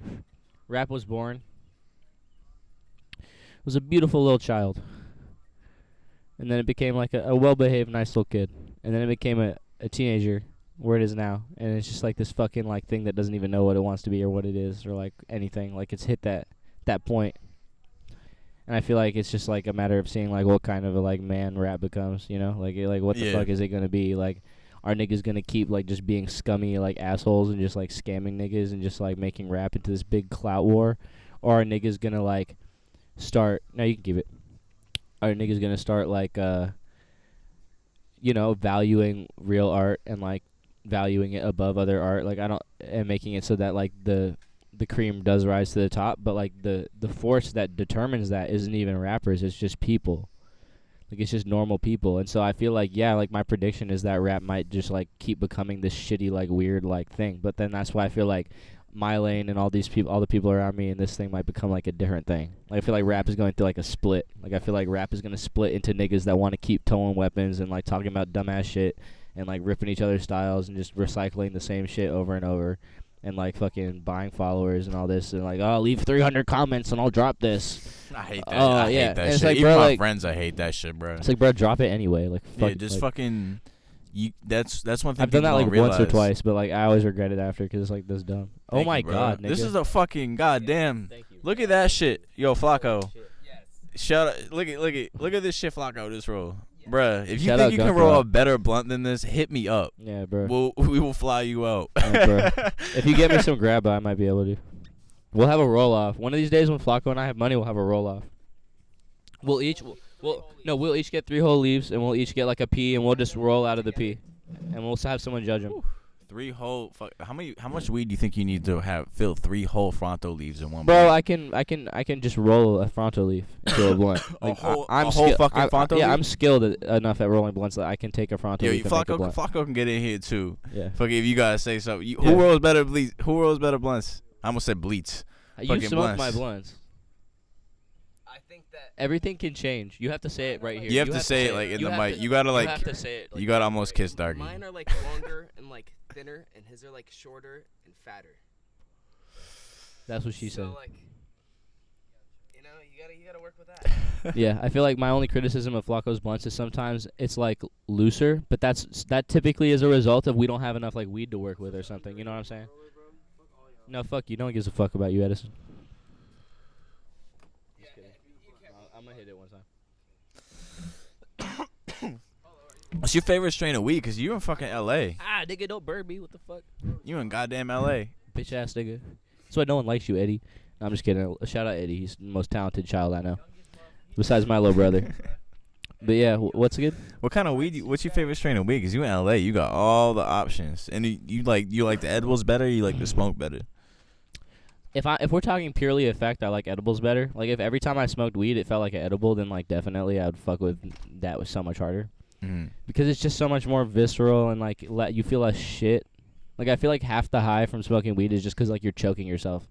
Rap was born. It was a beautiful little child. and then it became like a well-behaved, nice little kid, and then it became a teenager, where it is now, and it's just like this fucking like thing that doesn't even know what it wants to be or what it is or like anything. Like it's hit that point, and I feel like it's just like a matter of seeing like what kind of a like man rap becomes, you know, like what the fuck is it gonna be? Like, are niggas gonna keep like just being scummy like assholes and just like scamming niggas and just like making rap into this big clout war, or are niggas gonna like start? No, you can keep it. Are niggas gonna start like you know, valuing real art and like valuing it above other art, like and making it so that like the cream does rise to the top, but like the force that determines that isn't even rappers, it's just people. Like it's just normal people. And so I feel like, yeah, like my prediction is that rap might just like keep becoming this shitty like weird like thing, but then that's why I feel like my lane and all these people, all the people around me, and this thing might become like a different thing. Like I feel like rap is going through like a split. Like I feel like rap is going to split into niggas that want to keep towing weapons and like talking about dumbass shit and like ripping each other's styles and just recycling the same shit over and over and like fucking buying followers and all this and like, oh, leave 300 comments and I'll drop this. I hate that. I hate that shit. Like, even bro, my like, friends, I hate that shit, bro. It's like, bro, drop it anyway. Like, fuck, yeah, just like, fucking. That's one thing. I've done that like realize. once or twice, but like I always regret it after because it's like this dumb. Thank oh my you, bro. god, nigga. This is a fucking goddamn. Thank you. Look at that shit, yo, Flacco. Yes. Shut up. Look at this shit, Flacco. This roll, bruh. If you Shout think out you can Gun roll Club. a better blunt than this, hit me up. Yeah, bro. We will fly you out. Yeah, bro. If you get me some grab, I might be able to. We'll have a roll off. One of these days when Flacco and I have money, we'll have a roll off. We'll each we'll each get 3 whole leaves and we'll each get like a pea and we'll just roll out of the pea, and we'll have someone judge them. 3 whole. How much weed do you think you need to have fill 3 whole Fronto leaves in one? Bro, blunt? I can just roll a Fronto leaf into a blunt. Like, a whole fucking Fronto leaf? Yeah, I'm skilled enough at rolling blunts that I can take a Fronto Yo, leaf and make a blunt. Flacco can get in here too. Yeah. Fuck if you guys say something. Who rolls better bleach? Who rolls better blunts? I almost said bleach. You Fucking smoke blunts. my blunts. I think that Everything can change. You have to say it right here. You have to say it like in you the have mic. to- You gotta like. You have to say it. You gotta almost kiss Darkie. mine are like longer and like thinner, and his are like shorter and fatter. That's what she said. So like, you know, you gotta work with that. Yeah, I feel like my only criticism of Flacco's blunts is sometimes it's like looser, but that typically is a result of we don't have enough like weed to work with or something. You know what I'm saying? No, fuck you. No one gives a fuck about you, Edison. Just kidding. I'm gonna hit it one time. What's your favorite strain of weed? Cause you in fucking L.A. Ah, nigga, don't burn me. What the fuck? You in goddamn L.A. Bitch ass nigga. That's why no one likes you, Eddie. No, I'm just kidding. Shout out Eddie. He's the most talented child I know. Besides my little brother. But yeah, what's good? What kind of weed? What's your favorite strain of weed? Cause you in L.A. You got all the options, and you like the edibles better. Or you like the smoke better. If we're talking purely effect, I like edibles better. Like if every time I smoked weed it felt like an edible, then like definitely I would fuck with that so much harder. Because it's just so much more visceral and like you feel less shit. Like I feel like half the high from smoking weed is just because like you're choking yourself.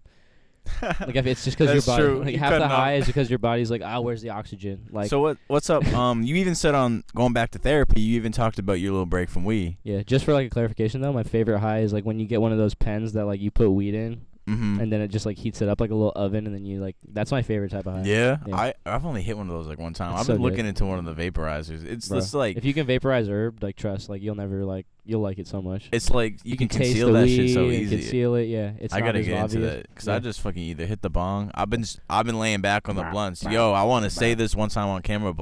Like if it's just because your body, true. like You half the couldn't high is because your body's like, where's the oxygen? Like so what's up? You even said on going back to therapy, you even talked about your little break from weed. yeah. Just for like a clarification though, my favorite high is like when you get one of those pens that like you put weed in. And then it just like heats it up like a little oven, and then you like that's my favorite type of high. Yeah, Yeah. I've only hit one of those like one time. It's I've so been looking good. into one of the vaporizers. It's Bro, just like if you can vaporize herb, like trust, like you'll never like you'll like it so much. it's like you can taste conceal the that weed, shit so and easy. conceal it, yeah. It's I not gotta as get into obvious. that because Yeah. I just fucking either hit the bong. I've been laying back on the blunts. Yo, I want to say this one time on camera.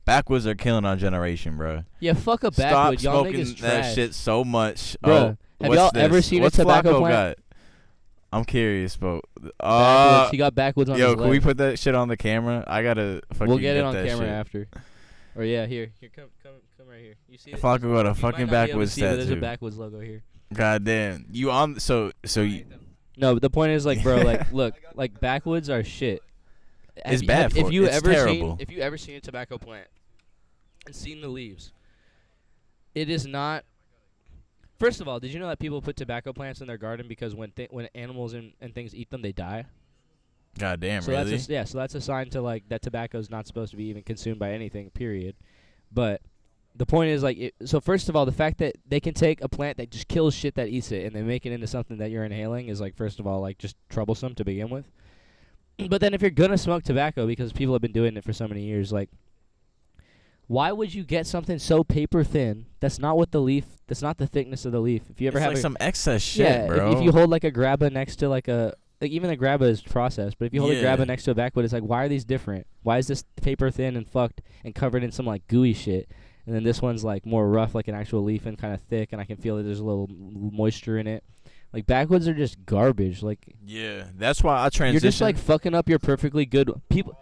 Backwoods are killing our generation, bro. Yeah, fuck a Stop backwood. Y'all smoking niggas that trash. shit so much. Bruh, have y'all ever seen a What's tobacco Flacco plant? got? I'm curious, but Backwards. He got backwoods on yo, his can leg. we put that shit on the camera? I gotta fucking We'll get it on that camera shit. after. Or yeah, here, come right here. You see it? Flacco got a You fucking might not be able to backwoods see it, but There's a tattoo. backwoods logo here. God damn. You on so you No, but the point is like, bro, like look, like backwoods are shit. It's bad for if you it's ever terrible. If you ever seen a tobacco plant and seen the leaves, it is not. First of all, did you know that people put tobacco plants in their garden because when animals and things eat them, they die? God damn, So really? so that's a sign to like that tobacco is not supposed to be even consumed by anything. Period. But the point is like, so first of all, the fact that they can take a plant that just kills shit that eats it and they make it into something that you're inhaling is like, first of all, like just troublesome to begin with. But then if you're gonna smoke tobacco, because people have been doing it for so many years, like, why would you get something so paper thin? That's not what the leaf. That's not the thickness of the leaf. If you ever It's have like some excess shit, yeah, bro. if you hold like a grabba next to like a even the grabba is processed, but if you hold a grabba next to a backwood, it's like, why are these different? Why is this paper thin and fucked and covered in some like gooey shit, and then this one's like more rough, like an actual leaf, and kind of thick, and I can feel that there's a little moisture in it. Like, backwoods are just garbage. Like, yeah, that's why I transitioned. you're just like fucking up your perfectly good people.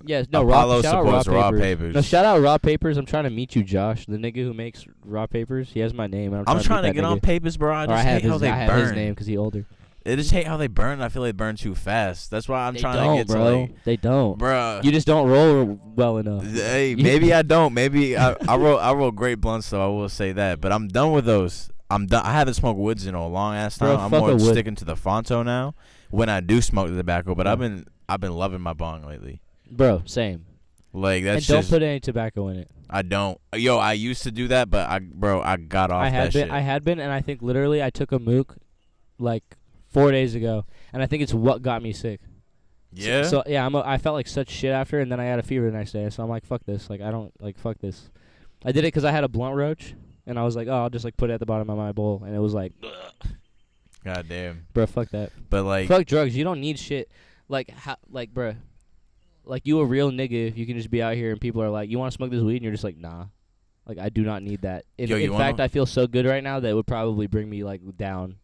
Yes, no, Apollo shout out supports raw raw papers. papers. No, shout out Raw Papers. I'm trying to meet you, Josh, the nigga who makes raw papers. He has my name. And I'm trying to meet get that on nigga. papers, bro. I Or just hate how they I have his burn. name because he older. I just hate how they burn. I feel they burn too fast. That's why I'm trying to get bro. to like, They don't. bruh. You just don't roll well enough. Hey, maybe I don't. Maybe I roll great blunts, though. I will say that. But I'm done with those. I'm done. I haven't smoked woods in a long ass time. Bro, I'm fuck more a wood. sticking to the Fonto now. When I do smoke the tobacco, but Yeah. I've been loving my bong lately. Bro, same. Like that's And don't just put any tobacco in it. I don't. Yo, I used to do that, but I got off I that shit. had been, and I think literally I took a mook like 4 days ago, and I think it's what got me sick. Yeah. So yeah, I felt like such shit after, and then I had a fever the next day. So I'm like, fuck this. Like, I don't like fuck this. I did it because I had a blunt roach, and I was like, oh, I'll just like put it at the bottom of my bowl, and it was like, God damn. bro, fuck that. But like, Fuck drugs. You don't need shit. Like bro, like, you a real nigga if you can just be out here and people are like, you want to smoke this weed, and you're just like, nah. Like, I do not need that. In fact, I feel so good right now that it would probably bring me like down.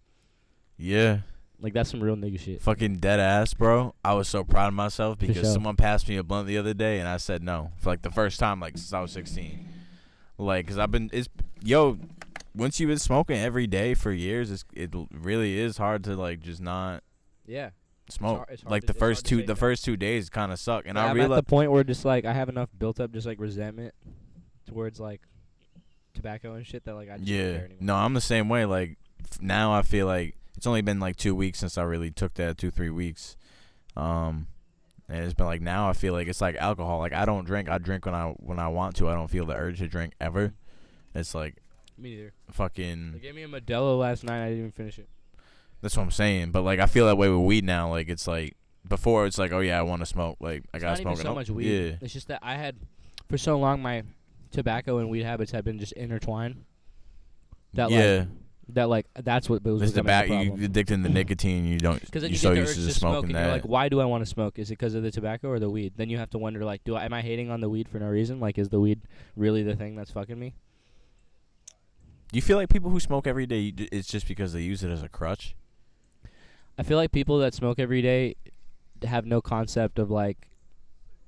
yeah. Like, that's some real nigga shit. Fucking dead ass, bro. I was so proud of myself because sure. someone passed me a blunt the other day and I said no for like the first time like since I was 16. Like, cause once you've been smoking every day for years, it really is hard to like just not Yeah. smoke. It's hard Like to- the first it's hard to two say the no. first 2 days kind of suck, and I I'm at realized the point where just like I have enough built up just like resentment towards like tobacco and shit that like I just don't yeah. care anymore. No, I'm the same way. Like now I feel like it's only been like 2 weeks since I really took that 2-3 weeks. And it's been like now I feel like it's like alcohol. Like I don't drink. I drink when I want to. I don't feel the urge to drink ever. It's like Me neither. fucking. They gave me a Modelo last night. I didn't even finish it. That's what I'm saying. But like I feel that way with weed now. Like it's like before it's like, oh yeah, I want to smoke. Like I It's gotta not even smoke. so much weed. Yeah. It's just that I had for so long my tobacco and weed habits had been just intertwined. That Yeah. that's what was It's the becoming the you problem. addicted to the nicotine. You don't. Because then You're you so get the used urge to to smoke, smoking and you're that. like, why do I want to smoke? Is it because of the tobacco or the weed? Then you have to wonder, like, am I hating on the weed for no reason? Like, is the weed really the thing that's fucking me? Do you feel like people who smoke every day, it's just because they use it as a crutch? I feel like people that smoke every day have no concept of like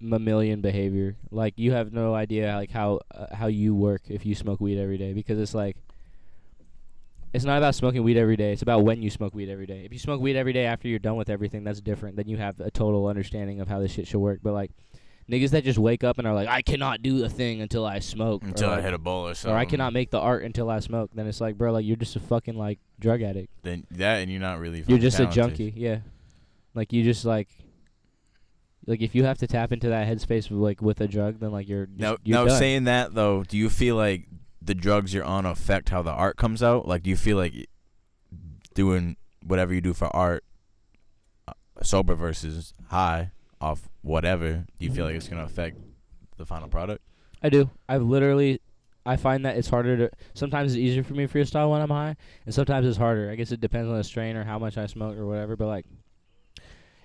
mammalian behavior. Like, you have no idea like how you work if you smoke weed every day, because it's like it's not about smoking weed every day. It's about when you smoke weed every day. If you smoke weed every day after you're done with everything, that's different. Then you have a total understanding of how this shit should work. But like niggas that just wake up and are like, I cannot do a thing until I smoke, Until or I like, hit a bowl or something. or I cannot make the art until I smoke. Then it's like, bro, like you're just a fucking like drug addict. Then that, and you're not really. You're fucking just talented. a junkie, yeah. Like you just like if you have to tap into that headspace with a drug, then like you're Now done. saying that though, do you feel like the drugs you're on affect how the art comes out? Like, do you feel like doing whatever you do for art, sober versus high off whatever, do you feel like it's gonna affect the final product? I do. I find that it's harder to. Sometimes it's easier for me to freestyle when I'm high, and sometimes it's harder. I guess it depends on the strain or how much I smoke or whatever. But like,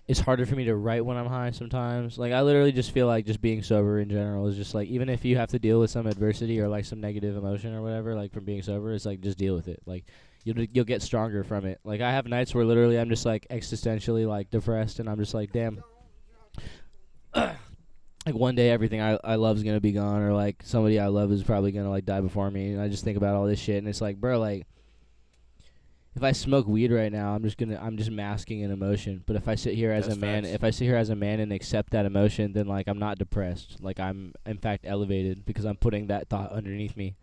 it's harder for me to write when I'm high sometimes. Like, I literally just feel like just being sober in general is just like, even if you have to deal with some adversity or like some negative emotion or whatever, like from being sober, it's like just deal with it. Like, you'll get stronger from it. Like, I have nights where literally I'm just like existentially like depressed, and I'm just like, damn. Like, one day everything I love is gonna be gone, or like somebody I love is probably gonna like die before me, and I just think about all this shit, and it's like, bro, like, if I smoke weed right now, I'm just masking an emotion. But if I sit here as That's a man, facts. and accept that emotion, then like I'm not depressed. Like, I'm in fact elevated because I'm putting that thought underneath me.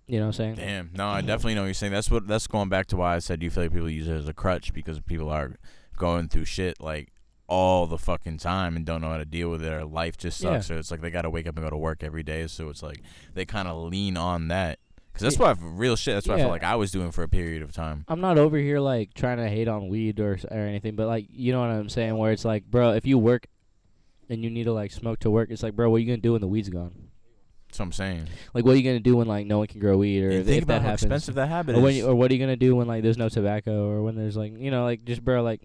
You know what I'm saying? Damn. No, I definitely know what you're saying. That's going back to why I said you feel like people use it as a crutch, because people are going through shit like all the fucking time and don't know how to deal with it, or life just sucks. Yeah. So it's like they got to wake up and go to work every day. So it's like they kind of lean on that Because that's what real shit. That's what I Yeah. feel like I was doing for a period of time. I'm not over here like trying to hate on weed or anything, but like you know what I'm saying, where it's like, bro, if you work and you need to like smoke to work, it's like, bro, what are you gonna do when the weed's gone? That's what I'm saying. Like, what are you gonna do when like no one can grow weed, or And if think about that how happens? expensive that habit Or is. or what are you gonna do when like there's no tobacco, or when there's like like just bro, like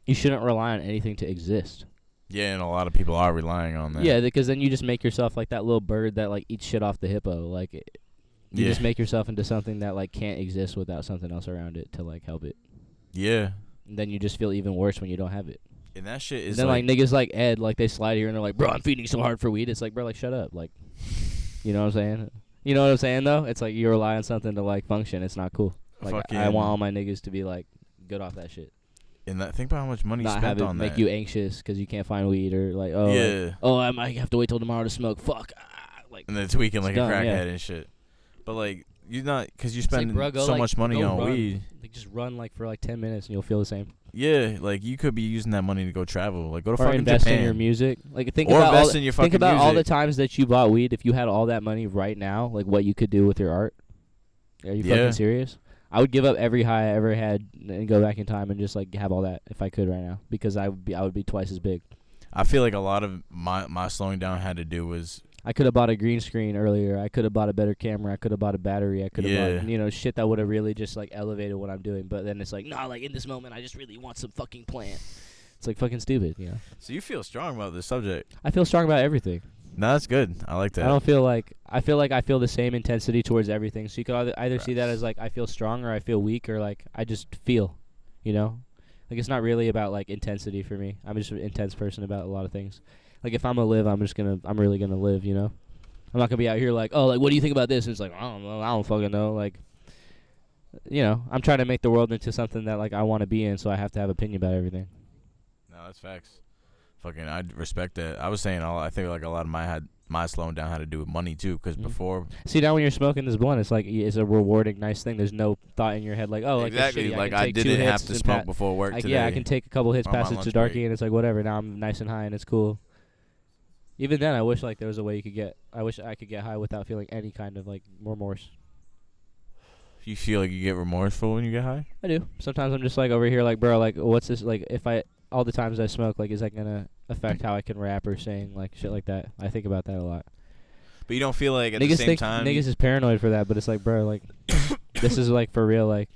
you shouldn't rely on anything to exist. Yeah, and a lot of people are relying on that. Yeah, because then you just make yourself like that little bird that like eats shit off the hippo. Like you just make yourself into something that like can't exist without something else around it to like help it. Yeah. And then you just feel even worse when you don't have it. And that shit is And then like niggas like Ed, like they slide here and they're like, bro, I'm feeding so hard for weed. It's like, bro, like shut up. Like, you know what I'm saying? You know what I'm saying though? It's like you rely on something to like function. It's not cool. Like I want all my niggas to be like good off that shit. And think about how much money you Not spent have it on make that. you anxious because you can't find weed, or like, oh, Yeah. like, oh, I might have to wait till tomorrow to smoke. Fuck. Like, And then tweaking like a done, crackhead yeah. and shit. But like you're not, because you it's like, spend bro, go, so like, much money go on run. weed. Like just run like for like 10 minutes and you'll feel the same. Yeah, like you could be using that money to go travel. Like go to Or fucking invest Japan. in your music. Like think Or about invest all in your think fucking about all the music. times that you bought weed. If you had all that money right now, like what you could do with your art. Are you Yeah. fucking serious? I would give up every high I ever had and go back in time and just like have all that if I could right now, because I would be twice as big. I feel like a lot of my slowing down had to do was I could have bought a green screen earlier. I could have bought a better camera. I could have bought a battery. I could have bought, shit that would have really just like elevated what I'm doing. But then it's like, nah, like in this moment, I just really want some fucking plant. It's like fucking stupid, So you feel strong about this subject. I feel strong about everything. No, that's good. I like that. I feel like I feel the same intensity towards everything. So you could either see that as like I feel strong, or I feel weak, or like I just feel, Like it's not really about like intensity for me. I'm just an intense person about a lot of things. Like if I'm gonna live, I'm really gonna live, I'm not gonna be out here like, oh, like what do you think about this? And it's like, I don't know, I don't fucking know. Like, I'm trying to make the world into something that like I want to be in, so I have to have opinion about everything. No, that's facts. Fucking, I respect that. I was saying, I think like a lot of my slowing down had to do with money too, because before. See, now when you're smoking this blunt, it's like it's a rewarding, nice thing. There's no thought in your head like, oh, like exactly, shitty, like I I didn't have to smoke before work today. Yeah, I can take a couple hits on my past it lunch to Darkie, break. and it's like whatever. Now I'm nice and high, and it's cool. Even then, I wish like there was a way you could get. I wish I could get high without feeling any kind of like remorse. You feel like you get remorseful when you get high? I do. Sometimes I'm just like over here, like, bro, like, what's this? Like, if all the times I smoke, like, is that gonna affect how I can rap or sing, like, shit like that? I think about that a lot. But you don't feel like at Niggas the same think time. niggas is paranoid for that, but it's like, bro, like, this is like for real, like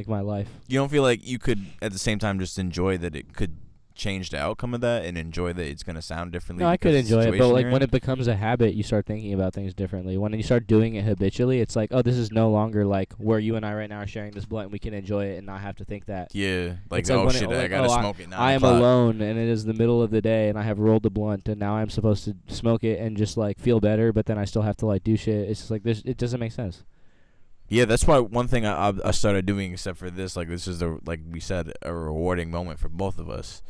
my life. You don't feel like you could at the same time just enjoy that it could change the outcome of that and enjoy that it's gonna sound differently. No, I could because of the enjoy it, but situation like you're when in? it becomes a habit, you start thinking about things differently. When you start doing it habitually, it's like, oh, this is no longer like where you and I right now are sharing this blunt, and we can enjoy it and not have to think that. Yeah, like It's like oh when it- shit, I like, gotta oh, smoke it now. I am alone, and it is the middle of the day, and I have rolled the blunt, and now I'm supposed to smoke it and just like feel better, but then I still have to like do shit. It's just like this. It doesn't make sense. Yeah, that's why one thing I started doing, except for this, like this is like we said, a rewarding moment for both of us.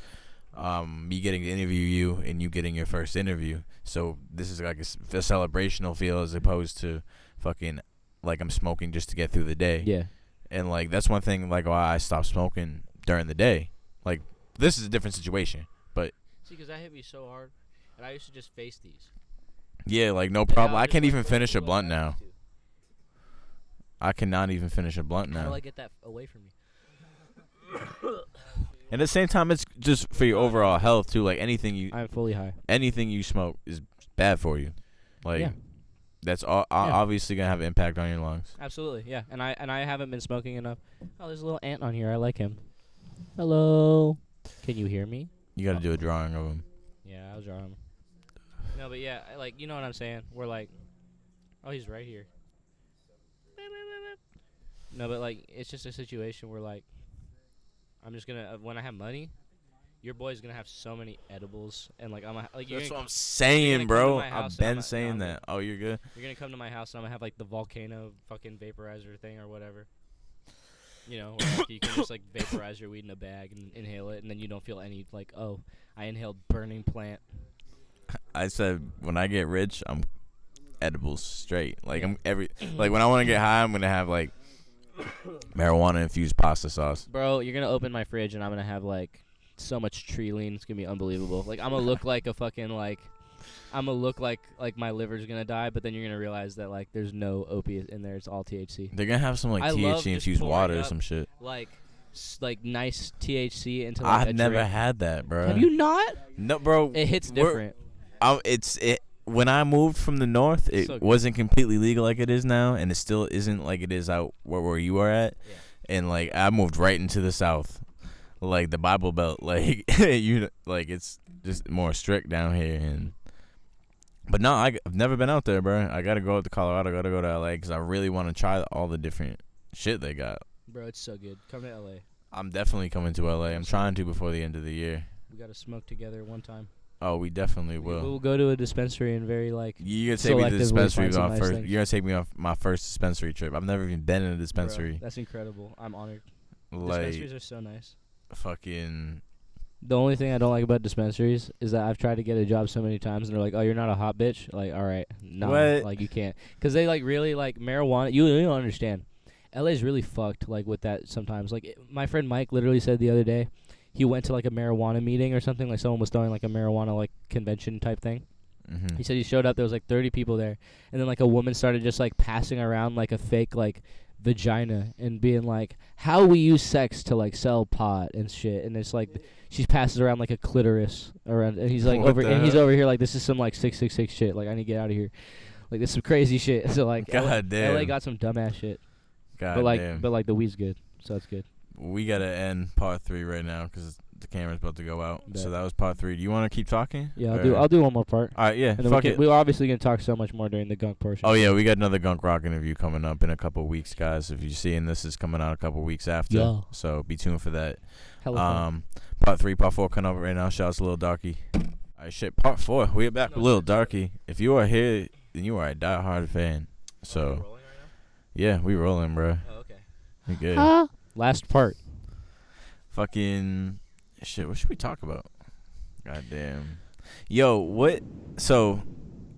Me getting to interview you and you getting your first interview. So this is like a celebrational feel as opposed to fucking like I'm smoking just to get through the day. Yeah. And like that's one thing like why I stopped smoking during the day. Like this is a different situation, but See, because that hit me so hard, and I used to just face these. yeah, like no problem. I can't even finish a blunt now. I cannot even finish a blunt How do now. I get that away from me? And at the same time, it's just for your overall health too. Like anything I'm fully high. you smoke is bad for you. Like Yeah. that's obviously gonna have an impact on your lungs. Absolutely, yeah. And I haven't been smoking enough. Oh, there's a little ant on here. I like him. Hello. Can you hear me? You got to do a drawing of him. Yeah, I was drawing him. No, but yeah, like you know what I'm saying. We're like, oh, he's right here. No, but like it's just a situation where like I'm just gonna when I have money, your boy's gonna have so many edibles and like I'm like That's you're what I'm gonna saying, come bro. to my I've house and been I'm saying good. that. Oh, you're good. You're gonna come to my house and I'm gonna have like the volcano fucking vaporizer thing or whatever. Where, like, you can just like vaporize your weed in a bag and inhale it, and then you don't feel any like, oh, I inhaled burning plant. I said when I get rich, I'm edibles straight. Like Yeah. like when I want to get high, I'm gonna have like marijuana infused pasta sauce. Bro, you're gonna open my fridge and I'm gonna have like so much tree lean. It's gonna be unbelievable. Like I'm gonna look like a fucking like I'm gonna look like my liver's gonna die, but then you're gonna realize that like there's no opiate in there. It's all THC. They're gonna have some like I love THC just infused pouring water or up, some shit. Like nice THC into like I've a never drink. had that, bro. Have you not? No, bro. It hits different. When I moved from the north, it So good. wasn't completely legal like it is now, and it still isn't like it is out where you are at. Yeah. And like I moved right into the south, like the Bible Belt, like it's just more strict down here. But no, I've never been out there, bro. I gotta go out to Colorado. I gotta go to LA because I really want to try all the different shit they got. Bro, it's so good. Come to LA. I'm definitely coming to LA. I'm trying to before the end of the year. We gotta smoke together one time. Oh, we definitely will. We'll go to a dispensary and very like. You're gonna take me to the dispensary find some on nice first. things. You're gonna take me on my first dispensary trip. I've never even been in a dispensary. Bro, that's incredible. I'm honored. Like Dispensaries are so nice. fucking. The only thing I don't like about dispensaries is that I've tried to get a job so many times and they're like, "Oh, you're not a hot bitch." Like, all right, no, What? like you can't, because they like really like marijuana. You don't understand. LA's really fucked like with that sometimes. Like my friend Mike literally said the other day, he went to like a marijuana meeting or something. Like someone was throwing like a marijuana like convention type thing. Mm-hmm. He said he showed up. There was like 30 people there, and then like a woman started just like passing around like a fake like vagina and being like, "How we use sex to like sell pot and shit." And it's like she passes around like a clitoris around, and he's like What over, the and he's hell? over here like, "This is some like 666 shit. Like I need to get out of here. Like this is some crazy shit." So like, God damn. LA got some dumbass shit, God but like, damn. but like the weed's good, so it's good. We gotta end part 3 right now because the camera's about to go out. Bet. So that was part 3. Do you want to keep talking? Yeah, Or- I'll do one more part. All right, yeah. And then Fuck it. we're obviously gonna talk so much more during the gunk portion. Oh yeah, we got another Gunk Rock interview coming up in a couple weeks, guys. If you're seeing this, is coming out a couple weeks after. Yeah. So be tuned for that. Hella fun. Part 3, part 4 coming up right now. Shout out to Lil Darkie. All right, shit. Part 4. We are back with Lil Darkie. If you are here, then you are a diehard fan. So yeah, we rolling, bro. Oh, okay. We good. Last part. Fucking shit. What should we talk about? Goddamn. Yo, what? So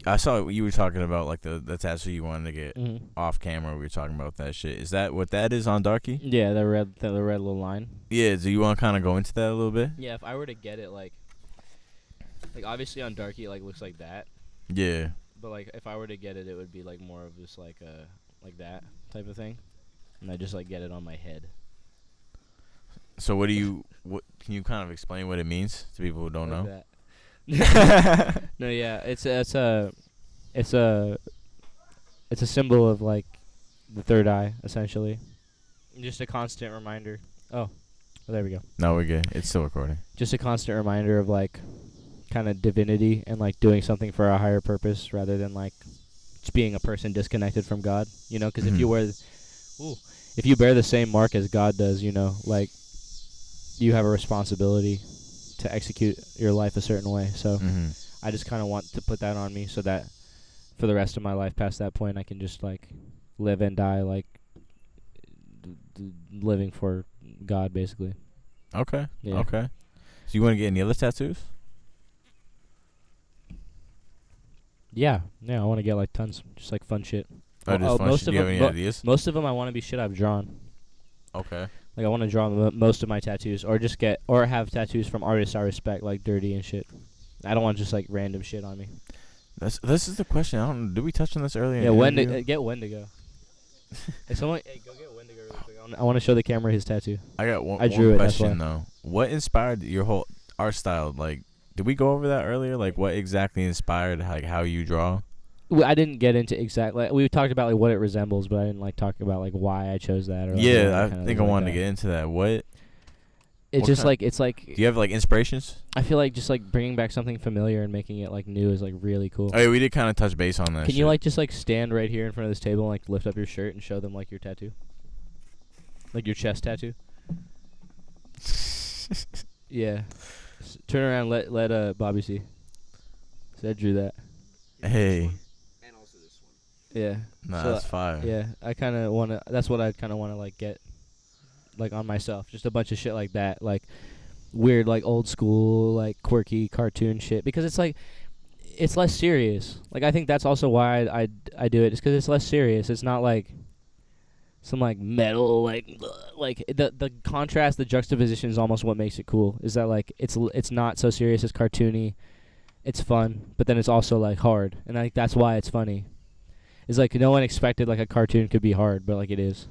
I saw you were talking about like the tattoo you wanted to get Mm-hmm. off camera. We were talking about that shit. Is that what that is on Darkie? Yeah, the red little line. Yeah. Do you want to kind of go into that a little bit? Yeah, if I were to get it, like obviously on Darkie, it like looks like that. Yeah. But like if I were to get it, it would be like more of just like that type of thing, and I just like get it on my head. So what can you kind of explain what it means to people who don't know? That. No, yeah, it's a symbol of like the third eye, essentially. Just a constant reminder. Oh, there we go. No, we're good. It's still recording. Just a constant reminder of like kind of divinity and like doing something for a higher purpose rather than like just being a person disconnected from God. You know, because if you if you bear the same mark as God does, you know, like you have a responsibility to execute your life a certain way. So I just kind of want to put that on me so that for the rest of my life past that point, I can just like live and die like living for God, basically. Okay. Yeah. Okay. So you want to get any other tattoos? Yeah, I want to get like tons, just like fun shit. Oh, just fun shit. Do you have any ideas? Most of them I want to be shit I've drawn. Okay. Like I want to draw most of my tattoos, or just have tattoos from artists I respect, like Dirty and shit. I don't want just like random shit on me. This is the question. I don't know. Did we touch on this earlier? Yeah, get Wendigo. Hey, someone, go get Wendigo really quick. I want to show the camera his tattoo. I got one. I drew one it, that's question why. though. What inspired your whole art style? Like, did we go over that earlier? Like, what exactly inspired like how you draw? I didn't get into exactly. Like, we talked about like what it resembles, but I didn't like talk about like why I chose that. Or, like, Yeah, kinda I think I like wanted that. to get into that. What? It's what just kind- like it's like Do you have like inspirations? I feel like just like bringing back something familiar and making it like new is like really cool. Oh, yeah, we did kind of touch base on that. Can you like just like stand right here in front of this table and like lift up your shirt and show them like your tattoo, like your chest tattoo? Yeah. Turn around. Let Bobby see. So I drew that. Hey. And also this one. Yeah. Nah, So, that's fire. Yeah. I kind of want to. That's what I kind of want to like get, like on myself. Just a bunch of shit like that, like weird, like old school, like quirky cartoon shit. Because it's like, it's less serious. Like I think that's also why I do it. Just because it's less serious. It's not like some like metal like the contrast, the juxtaposition is almost what makes it cool. Is that like it's not so serious, it's cartoony, it's fun, but then it's also like hard, and like that's why it's funny. It's like no one expected like a cartoon could be hard, but like it is.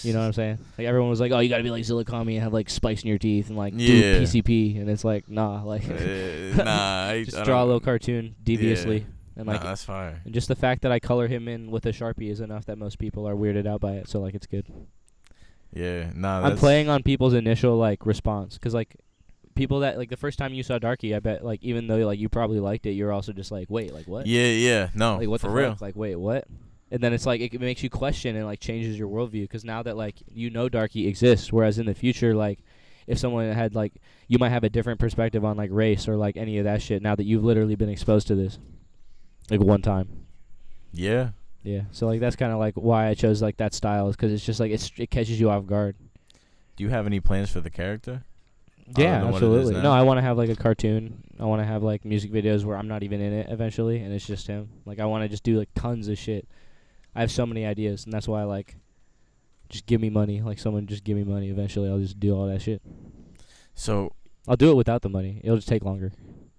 You know what I'm saying? Like everyone was like, "Oh, you gotta be like Zillakami and have like spikes in your teeth and like do PCP," and it's like, nah, like just draw a little cartoon deviously, and like that's fire. And just the fact that I color him in with a Sharpie is enough that most people are weirded out by it. So like it's good. Yeah, I'm playing on people's initial like response, cause like people that like the first time you saw Darkie, I bet like even though like you probably liked it, you're also just like, wait, like what? Yeah, no, like what for the real. fuck? Like wait, what? And then it's like it makes you question and like changes your worldview, because now that like you know Darkie exists, whereas in the future like if someone had like you might have a different perspective on like race or like any of that shit now that you've literally been exposed to this like one time. Yeah. So like that's kind of like why I chose like that style, is because it's just like it catches you off guard. Do you have any plans for the character? Yeah, absolutely. No, I want to have like a cartoon. I want to have like music videos where I'm not even in it eventually, and it's just him. Like I want to just do like tons of shit. I have so many ideas, and that's why I like just give me money. Like someone just give me money. Eventually, I'll just do all that shit. So I'll do it without the money. It'll just take longer.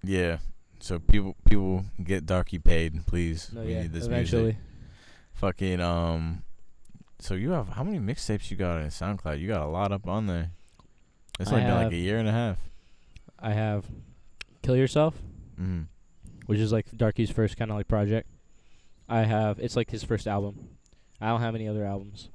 Yeah. So people get Darkie paid, please. No, we need this eventually. music. Fucking So you have how many mixtapes you got on SoundCloud? You got a lot up on there. It's only been like a year and a half. I have Kill Yourself, Mm-hmm. which is like Darkie's first kind of like project. It's like his first album. I don't have any other albums.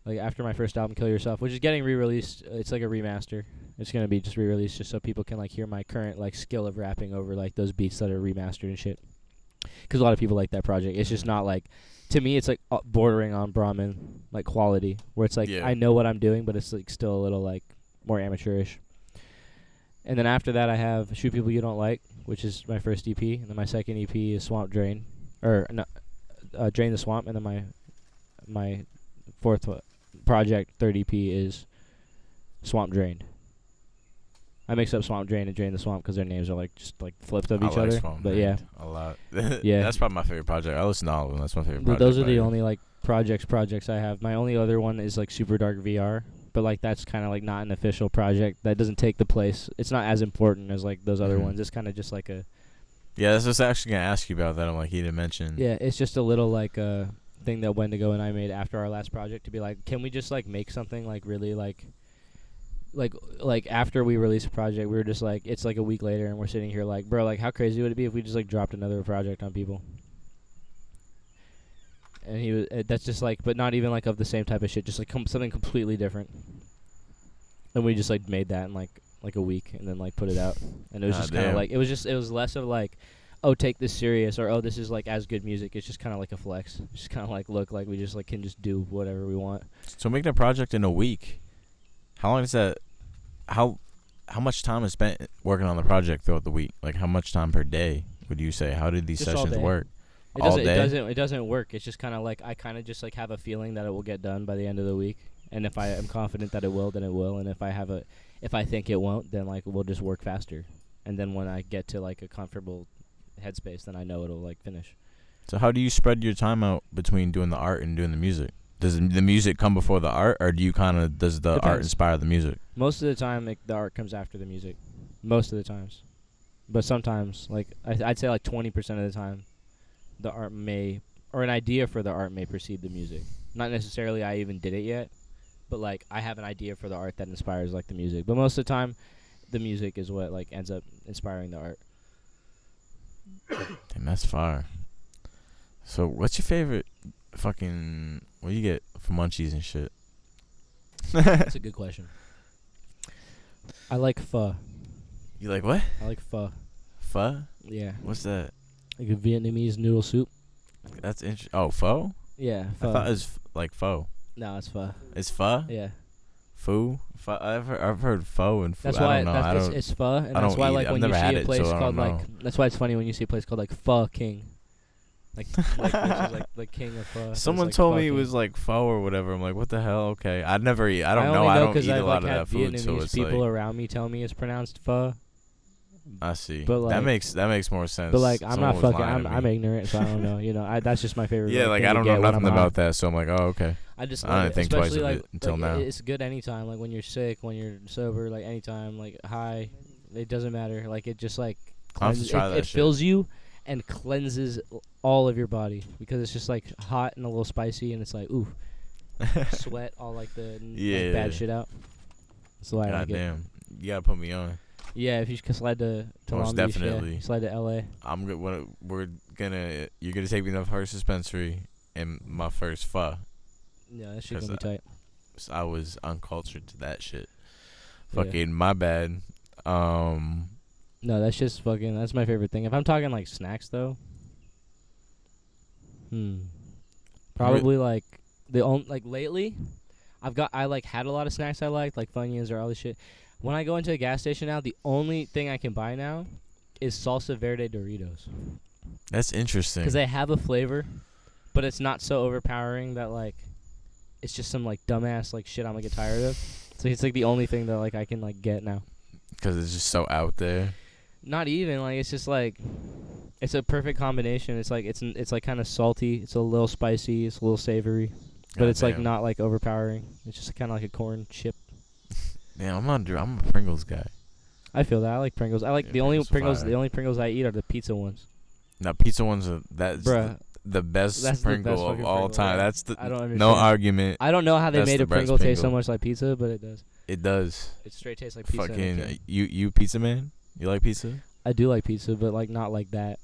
Like after my first album, Kill Yourself, which is getting re-released. It's like a remaster. It's gonna be just re-released just so people can like hear my current like skill of rapping over like those beats that are remastered and shit. Because a lot of people like that project. It's just not like, to me, it's like bordering on Brahmin like quality, where it's like I know what I'm doing, but it's like still a little like more amateurish. And then after that, I have Shoot People You Don't Like, which is my first EP, and then my second EP is Swamp Drain, or no, Drain the Swamp, and then my fourth project, third EP is Swamp Drained. I mix up Swamp Drain and Drain the Swamp because their names are like just like flipped of each other. Swamp but Drained yeah, a lot. Yeah, that's probably my favorite project. I listen to all of them. That's my favorite project. Those are the only like projects I have. My only other one is like Super Dark VR, but like that's kind of like not an official project. That doesn't take the place. It's not as important as like those other ones. It's kind of just like a. Yeah, that's just actually gonna ask you about that. I'm like, he didn't mention. Yeah, it's just a little like thing that Wendigo and I made after our last project to be like, can we just like make something like really like after we released a project, we were just like, it's like a week later and we're sitting here like, bro, like how crazy would it be if we just like dropped another project on people? And he was that's just like, but not even like of the same type of shit, just like something completely different. And we just like made that in like a week and then like put it out, and it was just kind of like it was less of like, oh, take this serious, or oh, this is like as good music. It's just kind of like a flex. It's just kind of like look like we just like can just do whatever we want. So make that project in a week. How long is that? How much time is spent working on the project throughout the week? Like how much time per day would you say? How did these just sessions work? It doesn't work. It's just kind of like I kind of just like have a feeling that it will get done by the end of the week, and if I am confident that it will, then it will, and if I think it won't, then like we'll just work faster, and then when I get to like a comfortable headspace, then I know it'll like finish. So how do you spread your time out between doing the art and doing the music? Does the music come before the art, or does the art inspire the music? Most of the time, the art comes after the music. Most of the times. But sometimes, like, I'd say like 20% of the time, the art or an idea for the art may precede the music. Not necessarily I even did it yet, but like I have an idea for the art that inspires like the music. But most of the time, the music is what like ends up inspiring the art. Damn, that's fire. So what's your favorite fucking, what do you get for munchies and shit? That's a good question. I like pho. You like what? I like pho. Pho? Yeah. What's that? Like a Vietnamese noodle soup. That's interesting. Oh, pho? Yeah, pho. I thought it was like pho. No, it's pho. It's pho? Yeah. Pho? I've heard pho and pho. That's why I don't know. It's pho, and that's why like when you see a place called like, that's why it's funny when you see a place called like Pho King. Like which is like the king of pho. Someone like told me it was like pho or whatever. I'm like, what the hell? Okay, I'd never eat. I don't know. I don't eat a lot of that food, Vietnamese so it's people like, around me tell me it's pronounced pho. I see. But like, that makes more sense. But like, I'm not fucking. I'm ignorant, so I don't know. You know, that's just my favorite. Yeah, like I don't know nothing about that, so I'm like, oh, okay. I just I didn't think twice of like, it until now. It's good anytime, like when you're sick, when you're sober, like anytime, like high. It doesn't matter. Like it just like I'll have to try that It shit. fills you and cleanses all of your body because it's just like hot and a little spicy, and it's like ooh, sweat all like the like, bad shit out. That's why I like it. Goddamn, you gotta put me on. Yeah, if you could slide to Most Long Beach, definitely. yeah, slide to LA. I'm gonna. You're gonna take me to the first dispensary and my first pho. Yeah, that shit gonna be tight. I was uncultured to that shit. Yeah. Fucking my bad. No, that's just fucking. That's my favorite thing. If I'm talking like snacks though, probably like lately, I like had a lot of snacks I liked, like Funyuns or all this shit. When I go into a gas station now, the only thing I can buy now is salsa verde Doritos. That's interesting. Because they have a flavor, but it's not so overpowering that like, it's just some like dumbass like shit I'm gonna get tired of. So it's like the only thing that like I can like get now. Because it's just so out there. Not even like it's just like, it's a perfect combination. It's like it's like kind of salty. It's a little spicy. It's a little savory, but it's like not like overpowering. It's just kind of like a corn chip. Yeah, I'm a Pringles guy. I feel that. I like Pringles. I like the only Pringles. The only Pringles I eat are the pizza ones. Now pizza ones are the best That's Pringle the best of all Pringle, time. yeah. That's I don't understand. no argument. I don't know how they That's made the a best Pringle taste so Pringle. much like pizza, but it does. It does. It straight tastes like pizza. Fucking you pizza man? You like pizza? I do like pizza, but like not like that.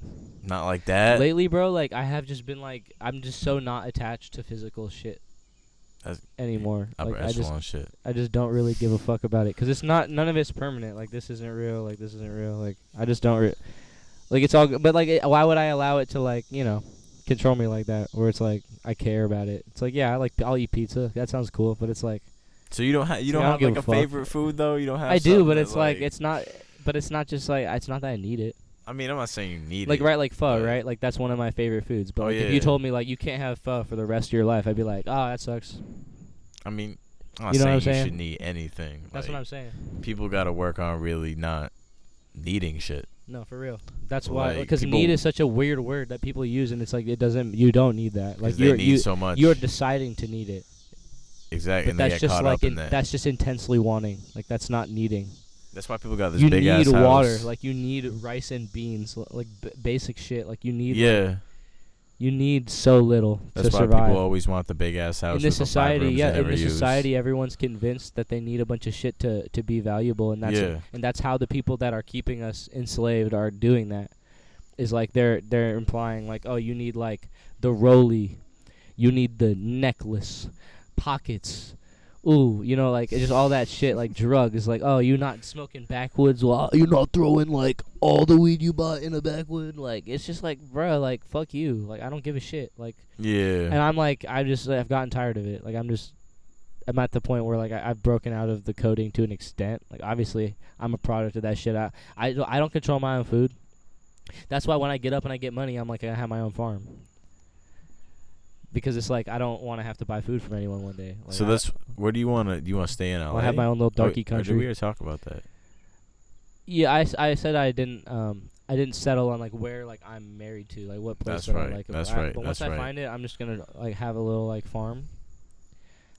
Not like that. Lately, bro, like I have just been like I'm just so not attached to physical shit anymore. Upper Like echelon shit. I just don't really give a fuck about it because it's not none of it's permanent. Like this isn't real. Like this isn't real. Like I just don't like it's all. But like why would I allow it to like control me like that? Where it's like I care about it. It's like yeah, I'll eat pizza. That sounds cool. But it's like So you don't have like a favorite food though. You don't have. I do, but it's like it's not. But it's not just like it's not that I need it. I mean, I'm not saying you need like it. Right, like pho, right? Like that's one of my favorite foods. But like, if you told me like you can't have pho for the rest of your life, I'd be like, oh, that sucks. I mean, I'm not You know what I'm saying you saying? should need anything. That's like, what I'm saying. People got to work on really not needing shit. No, for real. That's why, Like, because need is such a weird word that people use, and it's like it doesn't. You don't need that. Like they need so much. You're deciding to need it. Exactly. But and that's they get just caught like up in that. that's just intensely wanting. Like that's not needing. That's why people got this You big need ass water. house. Like you need rice and beans. Like basic shit. Like you need. Yeah. You need so little That's to why survive. people always want the big ass house. In this with the 5 society, rooms yeah, they in never this use. society, everyone's convinced that they need a bunch of shit to be valuable, and that's it. And that's how the people that are keeping us enslaved are doing that. Is like they're implying like, oh, you need like the rollie, you need the necklace, pockets. Ooh, like it's just all that shit, like drugs. Like, oh, you're not smoking backwoods while you're not throwing like all the weed you bought in a backwood. Like, it's just like, bruh, like fuck you. Like, I don't give a shit. Like, yeah. And I'm like, I've gotten tired of it. Like, I'm at the point where like I've broken out of the coding to an extent. Like, obviously, I'm a product of that shit. I don't control my own food. That's why when I get up and I get money, I'm like, I have my own farm. Because it's like I don't want to have to buy food from anyone one day. Like So where do you want to stay in LA? I have my own little darky country. Or did we ever talk about that? Yeah, I said I didn't settle on like where like I'm married to, like what place. That's right. I like. That's right. But once That's I right. find it, I'm just gonna like have a little like farm,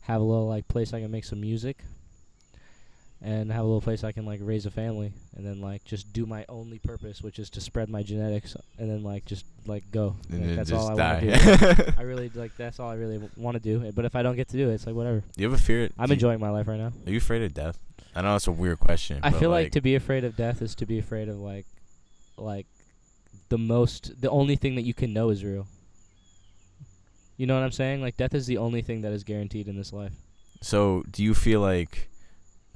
have a little like place I can make some music, and have a little place I can like raise a family, and then like just do my only purpose, which is to spread my genetics, and then like just like go. And Like, then that's just all I die. want to do. I really like that's all I really want to do. But if I don't get to do it, it's like whatever. Do you ever fear? I'm enjoying my life right now. Are you afraid of death? I know it's a weird question. I but feel like to be afraid of death is to be afraid of like the only thing that you can know is real. You know what I'm saying? Like death is the only thing that is guaranteed in this life. So do you feel like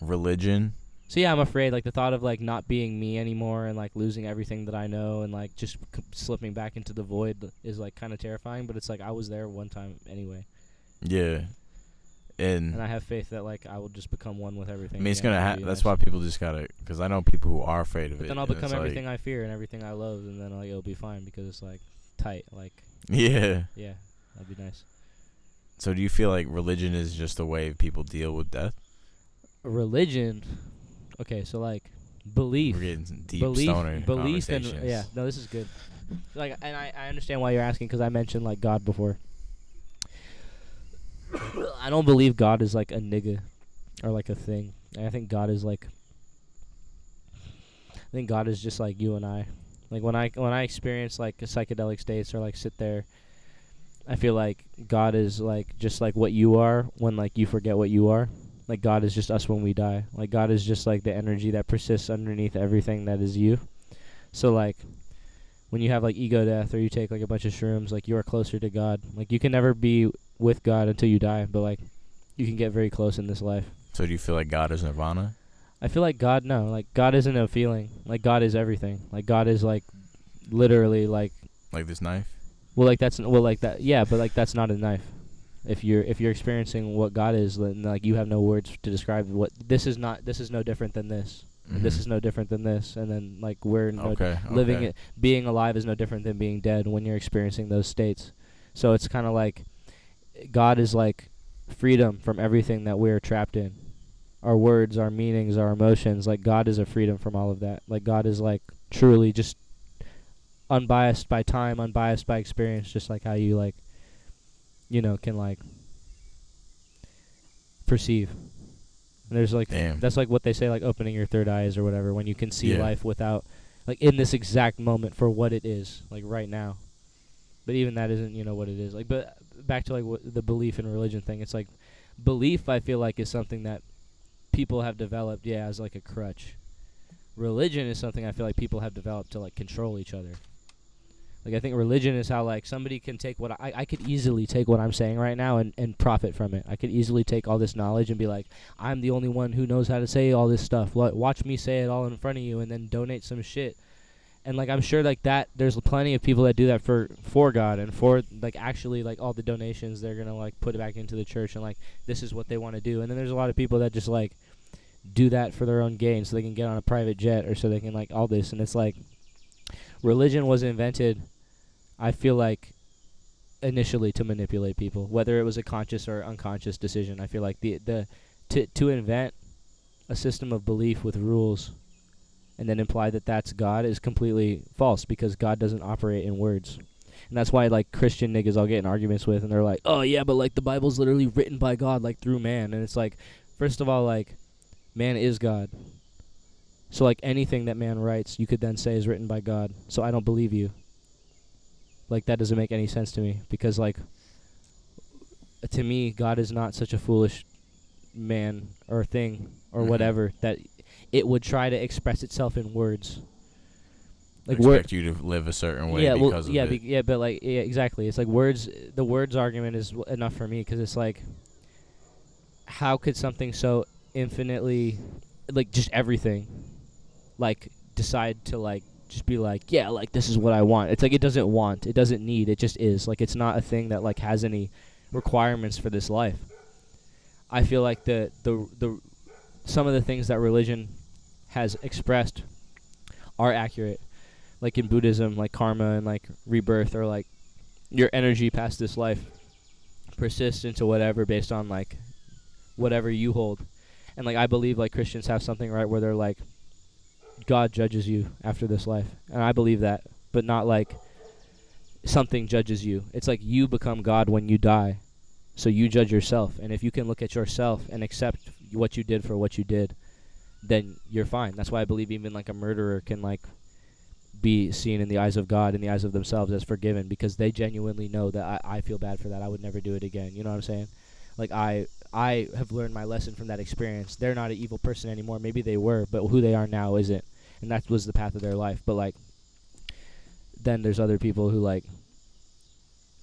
religion? So yeah, I'm afraid like the thought of like not being me anymore and like losing everything that I know and like just slipping back into the void is like kind of terrifying. But it's like I was there one time anyway. Yeah. And I have faith that like I will just become one with everything. I mean, it's again. gonna that's why people just gotta, because I know people who are afraid of But it. then I'll and become it's everything like, I fear and everything I love, and then like it'll be fine because it's like tight. Like yeah. yeah, that'd be nice. So do you feel like religion is just a way people deal with death? Religion, okay, so like belief. We're getting some deep stoner belief, and conversations. yeah, no, this is good. Like, and I understand why you're asking because I mentioned like God before. I don't believe God is like a nigga or like a thing. I think God is like. I think God is just like you and I. Like when I experience like a psychedelic states or like sit there, I feel like God is like just like what you are when like you forget what you are. Like God is just us when we die. Like God is just like the energy that persists underneath everything that is you. So like when you have like ego death or you take like a bunch of shrooms, like you are closer to God. Like you can never be with God until you die, but like you can get very close in this life. So do you feel like God is nirvana? I feel like God, no. Like God isn't a feeling. Like God is everything. Like God is like literally like this knife? well like that's well like that yeah, but like that's not a knife. If you're experiencing what God is, then like you have no words to describe what this is no different than this. Mm-hmm. This is no different than this, and then like we're living it. Being alive is no different than being dead when you're experiencing those states. So it's kind of like God is like freedom from everything that we're trapped in. Our words, our meanings, our emotions. Like God is a freedom from all of that. Like God is like truly just unbiased by time, unbiased by experience, just like how you like, you know, can like perceive. And there's like that's like what they say, like opening your third eyes or whatever, when you can see life without, like in this exact moment for what it is, like right now. But even that isn't, you know, what it is. Like, but back to like the belief in religion thing. It's like belief, I feel like, is something that people have developed, as like a crutch. Religion is something I feel like people have developed to like control each other. Like I think religion is how like somebody can take what I could easily take what I'm saying right now and profit from it. I could easily take all this knowledge and be like, I'm the only one who knows how to say all this stuff. Watch me say it all in front of you, and then donate some shit. And like I'm sure like that there's plenty of people that do that for God and for like actually like all the donations they're gonna like put it back into the church and like this is what they want to do. And then there's a lot of people that just like do that for their own gain so they can get on a private jet or so they can like all this. And it's like religion was invented, I feel like, initially to manipulate people, whether it was a conscious or unconscious decision. I feel like to invent a system of belief with rules and then imply that that's God is completely false, because God doesn't operate in words. And that's why like Christian niggas I'll get in arguments with, and they're like, oh yeah, but like the Bible's literally written by God, like through man. And it's like, first of all, like man is God. So like anything that man writes, you could then say is written by God. So I don't believe you. Like that doesn't make any sense to me, because like to me God is not such a foolish man or thing or whatever that it would try to express itself in words. Like expect you to live a certain way because of it. But like exactly. It's like words. The words argument is enough for me, because it's like, how could something so infinitely, like just everything, like decide to like just be like, yeah, like this is what I want. It's like it doesn't want, it doesn't need, it just is. Like it's not a thing that like has any requirements for this life. I feel like the some of the things that religion has expressed are accurate. Like in Buddhism, like karma and like rebirth, or like your energy past this life persists into whatever based on like whatever you hold. And like I believe like Christians have something right where they're like, God judges you after this life. And I believe that, but not like something judges you. It's like you become God when you die. So you judge yourself. And if you can look at yourself and accept what you did for what you did, then you're fine. That's why I believe even like a murderer can like be seen in the eyes of God, in the eyes of themselves, as forgiven, because they genuinely know that I feel bad for that. I would never do it again. You know what I'm saying? Like I have learned my lesson from that experience. They're not an evil person anymore. Maybe they were, but who they are now isn't. And that was the path of their life. But like then there's other people who like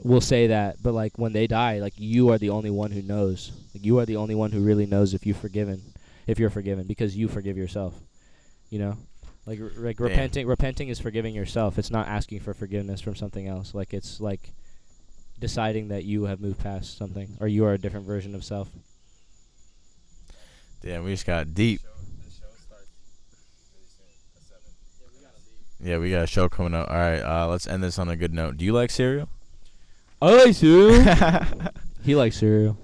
will say that, but like when they die, like you are the only one who knows. Like you are the only one who really knows if you're forgiven, because you forgive yourself. You know? Like repenting is forgiving yourself. It's not asking for forgiveness from something else. Like it's like deciding that you have moved past something, or you are a different version of self. Damn, we just got deep. Yeah, we got a show coming up. All right, let's end this on a good note. Do you like cereal? I like cereal. He likes cereal.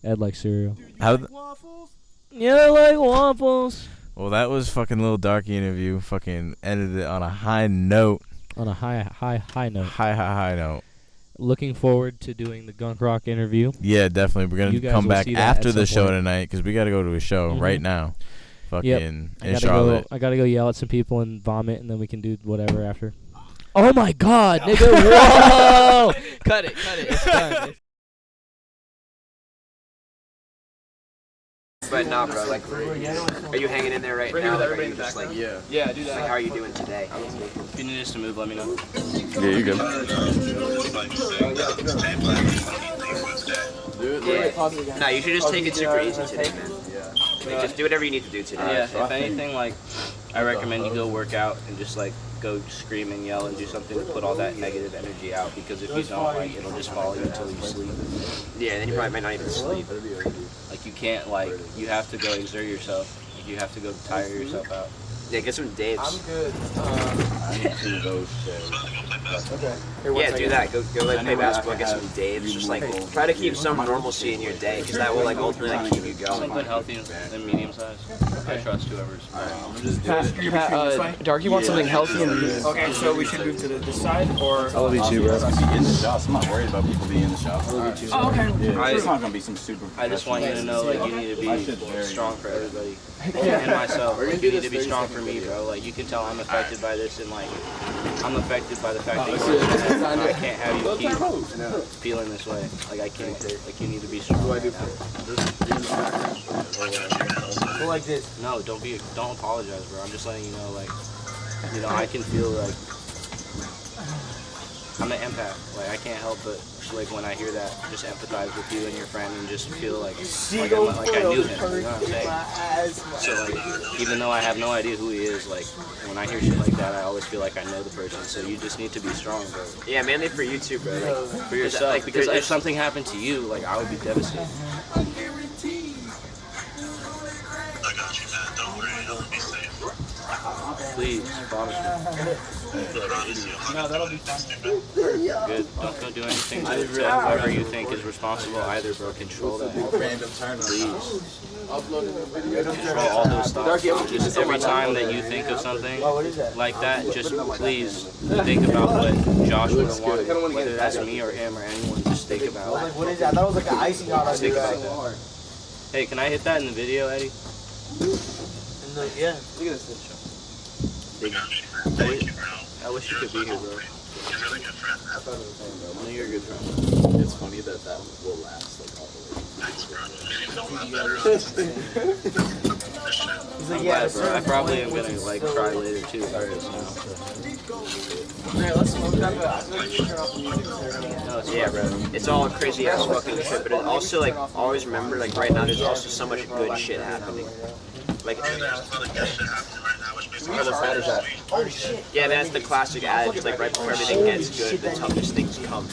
Ed likes cereal. Dude, you like waffles? Yeah, I like waffles. Well, that was fucking Lil Darkie interview. Fucking ended it on a high note. On a high note. High note. Looking forward to doing the Gunk Rock interview. Yeah, definitely. We're going to come back after the show tonight, because we got to go to a show right now. fucking in I Charlotte. gotta go yell at some people and vomit, and then we can do whatever after. Oh my God, nigga! Whoa! Cut it! It's done. But nah, bro. Like, are you hanging in there right now? Like, are you just like, Yeah, do that. like, how are you doing today? If you need us to move, let me know. Yeah, you good. Yeah. Nah, you should just take it super easy today, man. Like, just do whatever you need to do today. Yeah, if anything, like, I recommend you go work out and just, like, go scream and yell and do something to put all that negative energy out, because if you don't, like, it'll just follow you until you sleep. Yeah, and then you probably might not even sleep. Like, you can't, like, you have to go exert yourself. Like, you have to go tire yourself out. Yeah, get some Daves. I'm good. Yeah, do that. Go like play basketball, get some Daves. Just like try to keep some normalcy in your day, because that will like ultimately like, keep you going. Something healthy and medium size. I trust whoever's. Darkie wants something healthy and okay, so we should move to this side, or I love you too, bro. In the shops. I'm not worried about people being in the shops. oh, okay. Yeah, it's not gonna be some super. I just want you to know, like, you need to be strong for everybody. And myself. Like, you need to be strong for me, bro. Like, you can tell I'm affected by this, and, like, I'm affected by the fact that you're I can't have you keep feeling this way. Like, I can't. Like, you need to be strong right now. Go like this. No, don't apologize, bro. I'm just letting you know, like, you know, I can feel, like, I'm an empath. Like, I can't help but, like, when I hear that, just empathize with you and your friend and just feel like I knew him. You know what I'm saying? So, like, even though I have no idea who he is, like, when I hear shit like that, I always feel like I know the person. So you just need to be strong, bro. Yeah, mainly for you too, bro. Like, For yourself, like, because if something happened to you, like, I would be devastated. I got you, man. Don't worry. I'm gonna be safe. Please, promise me. No, that'll be fine. Good. Don't go do anything to whoever you think is responsible either, bro. Control that. Please. Control all those thoughts. Just every time that you think of something like that, just please think about what Josh would have wanted. Whether that's me or him or anyone, just think about it. What is that? That was like an icing on Just think about that. Hey, can I hit that in the video, Eddie? Yeah. I got you, man. Thank you, bro. I wish you could be here, bro. You're a really good friend, man. I know you're a good friend. It's funny that will last like all the way. Thanks, bro. Maybe feel a lot better. He's like, I'm yeah, glad, bro. I probably am gonna, like, cry later too about this now. Alright, let's smoke that, but I feel like you turn off the music. No, it's yeah, bro. It's all crazy ass fucking shit, but it also like always remember like right now there's also so much good shit happening. Like, There's a lot of good shit happening right now, which makes me sweet. yeah, that's the classic adage. Like right before everything gets good, the toughest things come.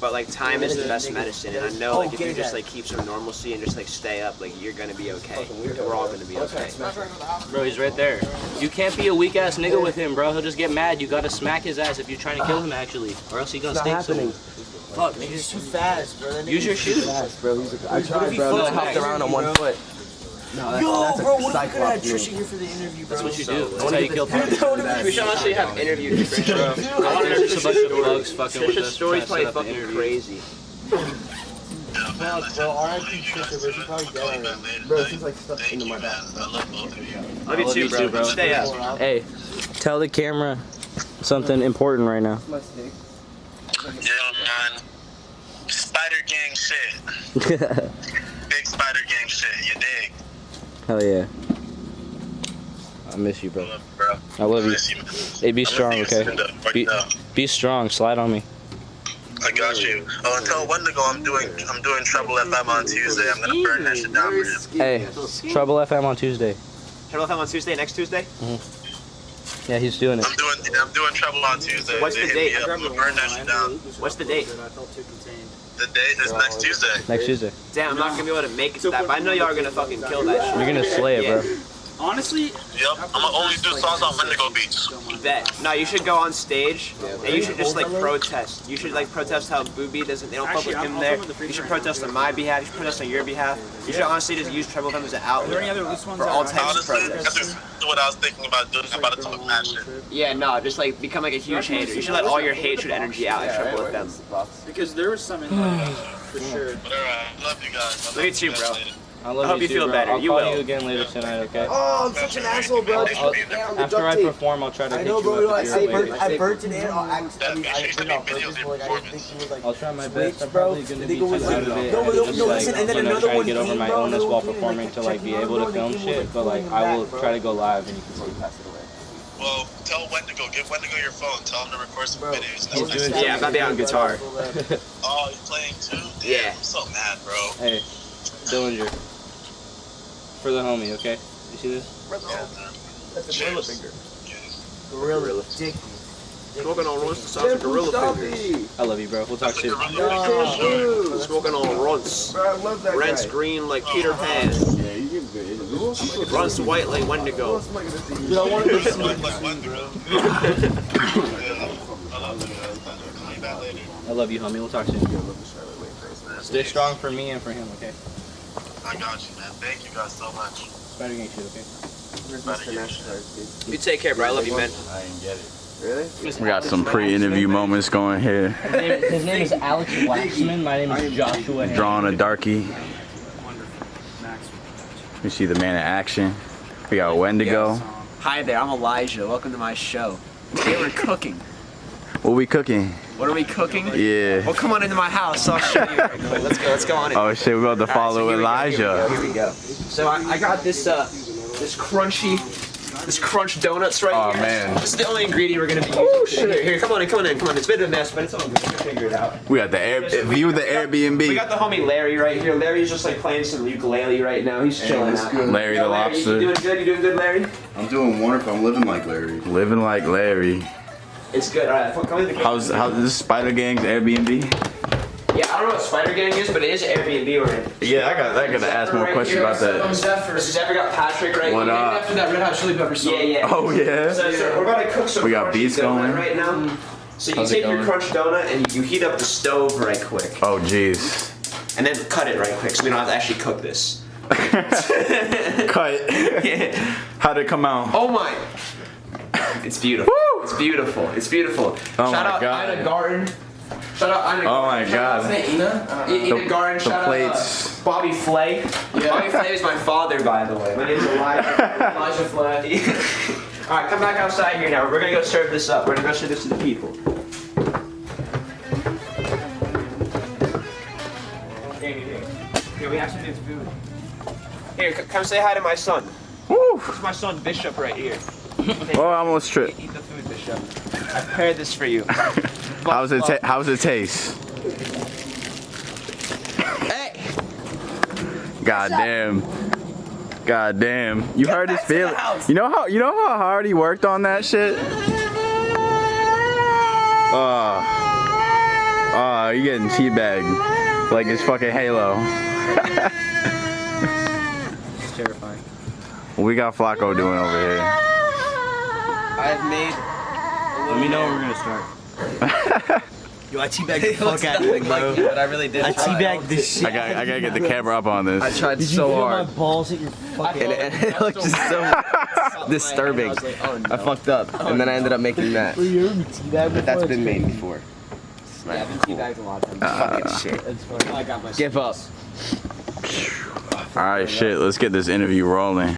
But like time is the best medicine, and I know like if you just like keep some normalcy and just like stay up, like you're gonna be okay. We're all gonna be okay. Bro, he's right there. You can't be a weak ass nigga with him, bro. He'll just get mad. You gotta smack his ass if you're trying to kill him, actually, or else he gonna stink soon. Fuck, nigga. He's too fast, bro. Use your shoes. I tried, bro. I hopped around on 1 foot. No, Yo, bro, what if we could have had Trisha here for the interview, bro? That's what you do. That's how you kill time. We should honestly have interviews, bro. I want to There's just a bunch of bugs fucking with Trisha's us. story's trying probably to set up the fucking interview. crazy. Fuck, bro, R.I.P. Trisha, bro. She's probably dead already. Bro, she's like stuck into my back. I love both of you. Love you too, bro. Stay up. Hey, tell the camera something important right now. Yo, man. Spider gang shit. Big spider gang shit. You dig? Hell yeah. I miss you, bro. Love you, bro. I love you. Miss you, man. Hey, be I'm strong, gonna see okay? you soon, though. Right now. Be strong. Slide on me. I got you. Oh, until Wendigo, I'm doing Treble FM on Tuesday. I'm gonna burn that shit down for him. Hey, Trouble FM on Tuesday. Hello, on Tuesday, next Tuesday. Yeah, he's doing it. I'm doing Treble on Tuesday. What's They the hit date? me up. I'm gonna burn that shit down. What's the date? The date is next Tuesday. Next Tuesday. Damn, I'm not gonna be able to make it to that, but I know y'all are gonna fucking kill that shit. You're gonna slay it, bro. Honestly, Yep. I'm gonna only do songs on Wendigo beats. Bet. No, you should go on stage and you should just like protest. You should like protest how Booby doesn't. They don't fuck with him there. You should protest on my behalf. You should protest on your behalf. You should honestly just use Treble FM as an are there any outlet other loose ones? for all that types of Honestly, protests. that's what I was thinking about doing. I'm about to talk mad shit. Yeah, no, just like become like a huge hater. You should let all your hatred energy out at Treble FM. because there was some in there for sure. But alright, I love you guys. Look at you, bro. I I love I hope you too, feel bro. better. I'll You call will. you again later tonight, okay? Oh, I'm such an asshole, bro. After I perform, I'll try to I hit know, you bro. up I if say you're late. I burnt it in. I did it on purpose, but like I didn't think it was like. I'll try my best. I'm bro. probably gonna be too out of it. No, Just, like, listen, and then you know, another try to one get over came, my bro, illness another while one came, performing like, to like be checking able on to him, film and they came, shit. But like, like pulling I him will back, try bro. to go live and you can see pass it away. Well, tell Wendigo. Give Wendigo your phone. Tell him to record some videos. He's doing Yeah, I'm about to be on guitar. Oh, you playing too? Damn, Yeah. I'm so mad, bro. Hey, Dillinger. For the homie, okay? You see this? That's a gorilla finger. Gorilla dick. Smoking on runs the size of gorilla fingers. I love you, bro. We'll talk soon. Smoking on runs. Bro, I love that Rents guy. green like Peter Pan. Yeah, you give good. Runs white like Wendigo. Dude, I want to go Look like Wendigo. Yeah, I love you guys. I'll be back later. I love you, homie. We'll talk soon. Stay strong for me and for him, okay? I got you, man. Thank you guys so much. Spider gang shit, okay? You take care, bro. I love you, man. I didn't get it. Really? We got some pre-interview moments going here. His name is Alex Waxman. My name is Joshua Henry. Drawing a darkie. We see the man in action. We got Wendigo. Hi there, I'm Elijah. Welcome to my show. Today we're cooking. What we cooking? What are we cooking? Yeah. Well, come on into my house. I'll show you. Let's go on in. Oh shit, we're about to follow All right, so Elijah. Here we go. So I got this crunchy. This crunch donuts right Oh, here. man. This is the only ingredient we're gonna be using. Oh shit! Here, come on in. It's a bit of a mess, but it's all good. We're gonna figure it out. We got the view of the We Airbnb. got the homie Larry right here. Larry's just like playing some ukulele right now. He's chilling out. Larry the Yo, lobster. You doing good? You doing good, Larry? I'm doing wonderful. I'm living like Larry. Living like Larry. It's good. All right, come in the How's this Spider Gang's Airbnb? Yeah, I don't know what Spider Gang is, but it is Airbnb we're in. Yeah, I gotta ask more questions about that. This is Zephyr got Patrick right What here. up? After that Red Hot Chili Pepper song. Yeah. Oh yeah. So we're about to cook some. We got crunchy beats donut going. right now. So you How's it take your going? crunch donut and you heat up the stove right quick, Oh jeez. and then cut it right quick, so we don't have to actually cook this. Cut. Yeah. How'd it come out? Oh my! It's beautiful. Woo! It's beautiful. It's beautiful. Oh Shout my out God. Ina Garten. Shout out Ina Oh Garten. my God. Ina Garten. Shout plates. out Bobby Flay. Bobby Flay is my father, by the way. My name's Elijah. Elijah Flay. All right, come back outside here now. We're gonna go serve this up. We're gonna go serve this to the people. Here, we have some good food. Here, come say hi to my son. Woo! This is my son Bishop right here. Oh, I almost tripped. Eat the food, Bishop. I prepared this for you. How's it taste? Hey! God damn. You heard his feeling. You know how hard he worked on that shit? You getting teabagged like it's fucking Halo. It's terrifying. What we got Flacco doing over here? I've made. Let me know when we're gonna start. Yo, I teabagged the fuck out of it, bro. But I really did. I teabagged this shit. I gotta get the camera up on this. I tried Did you so feel hard. my balls hit your fucking And it looked just so disturbing. I fucked up. And then I ended up making that. Bro, you ever been teabagged But that's before? been made before. Yeah, I've been teabagged a lot of times. Fucking shit. It's funny. I got my. Give up. All right, shit. Let's get this interview rolling.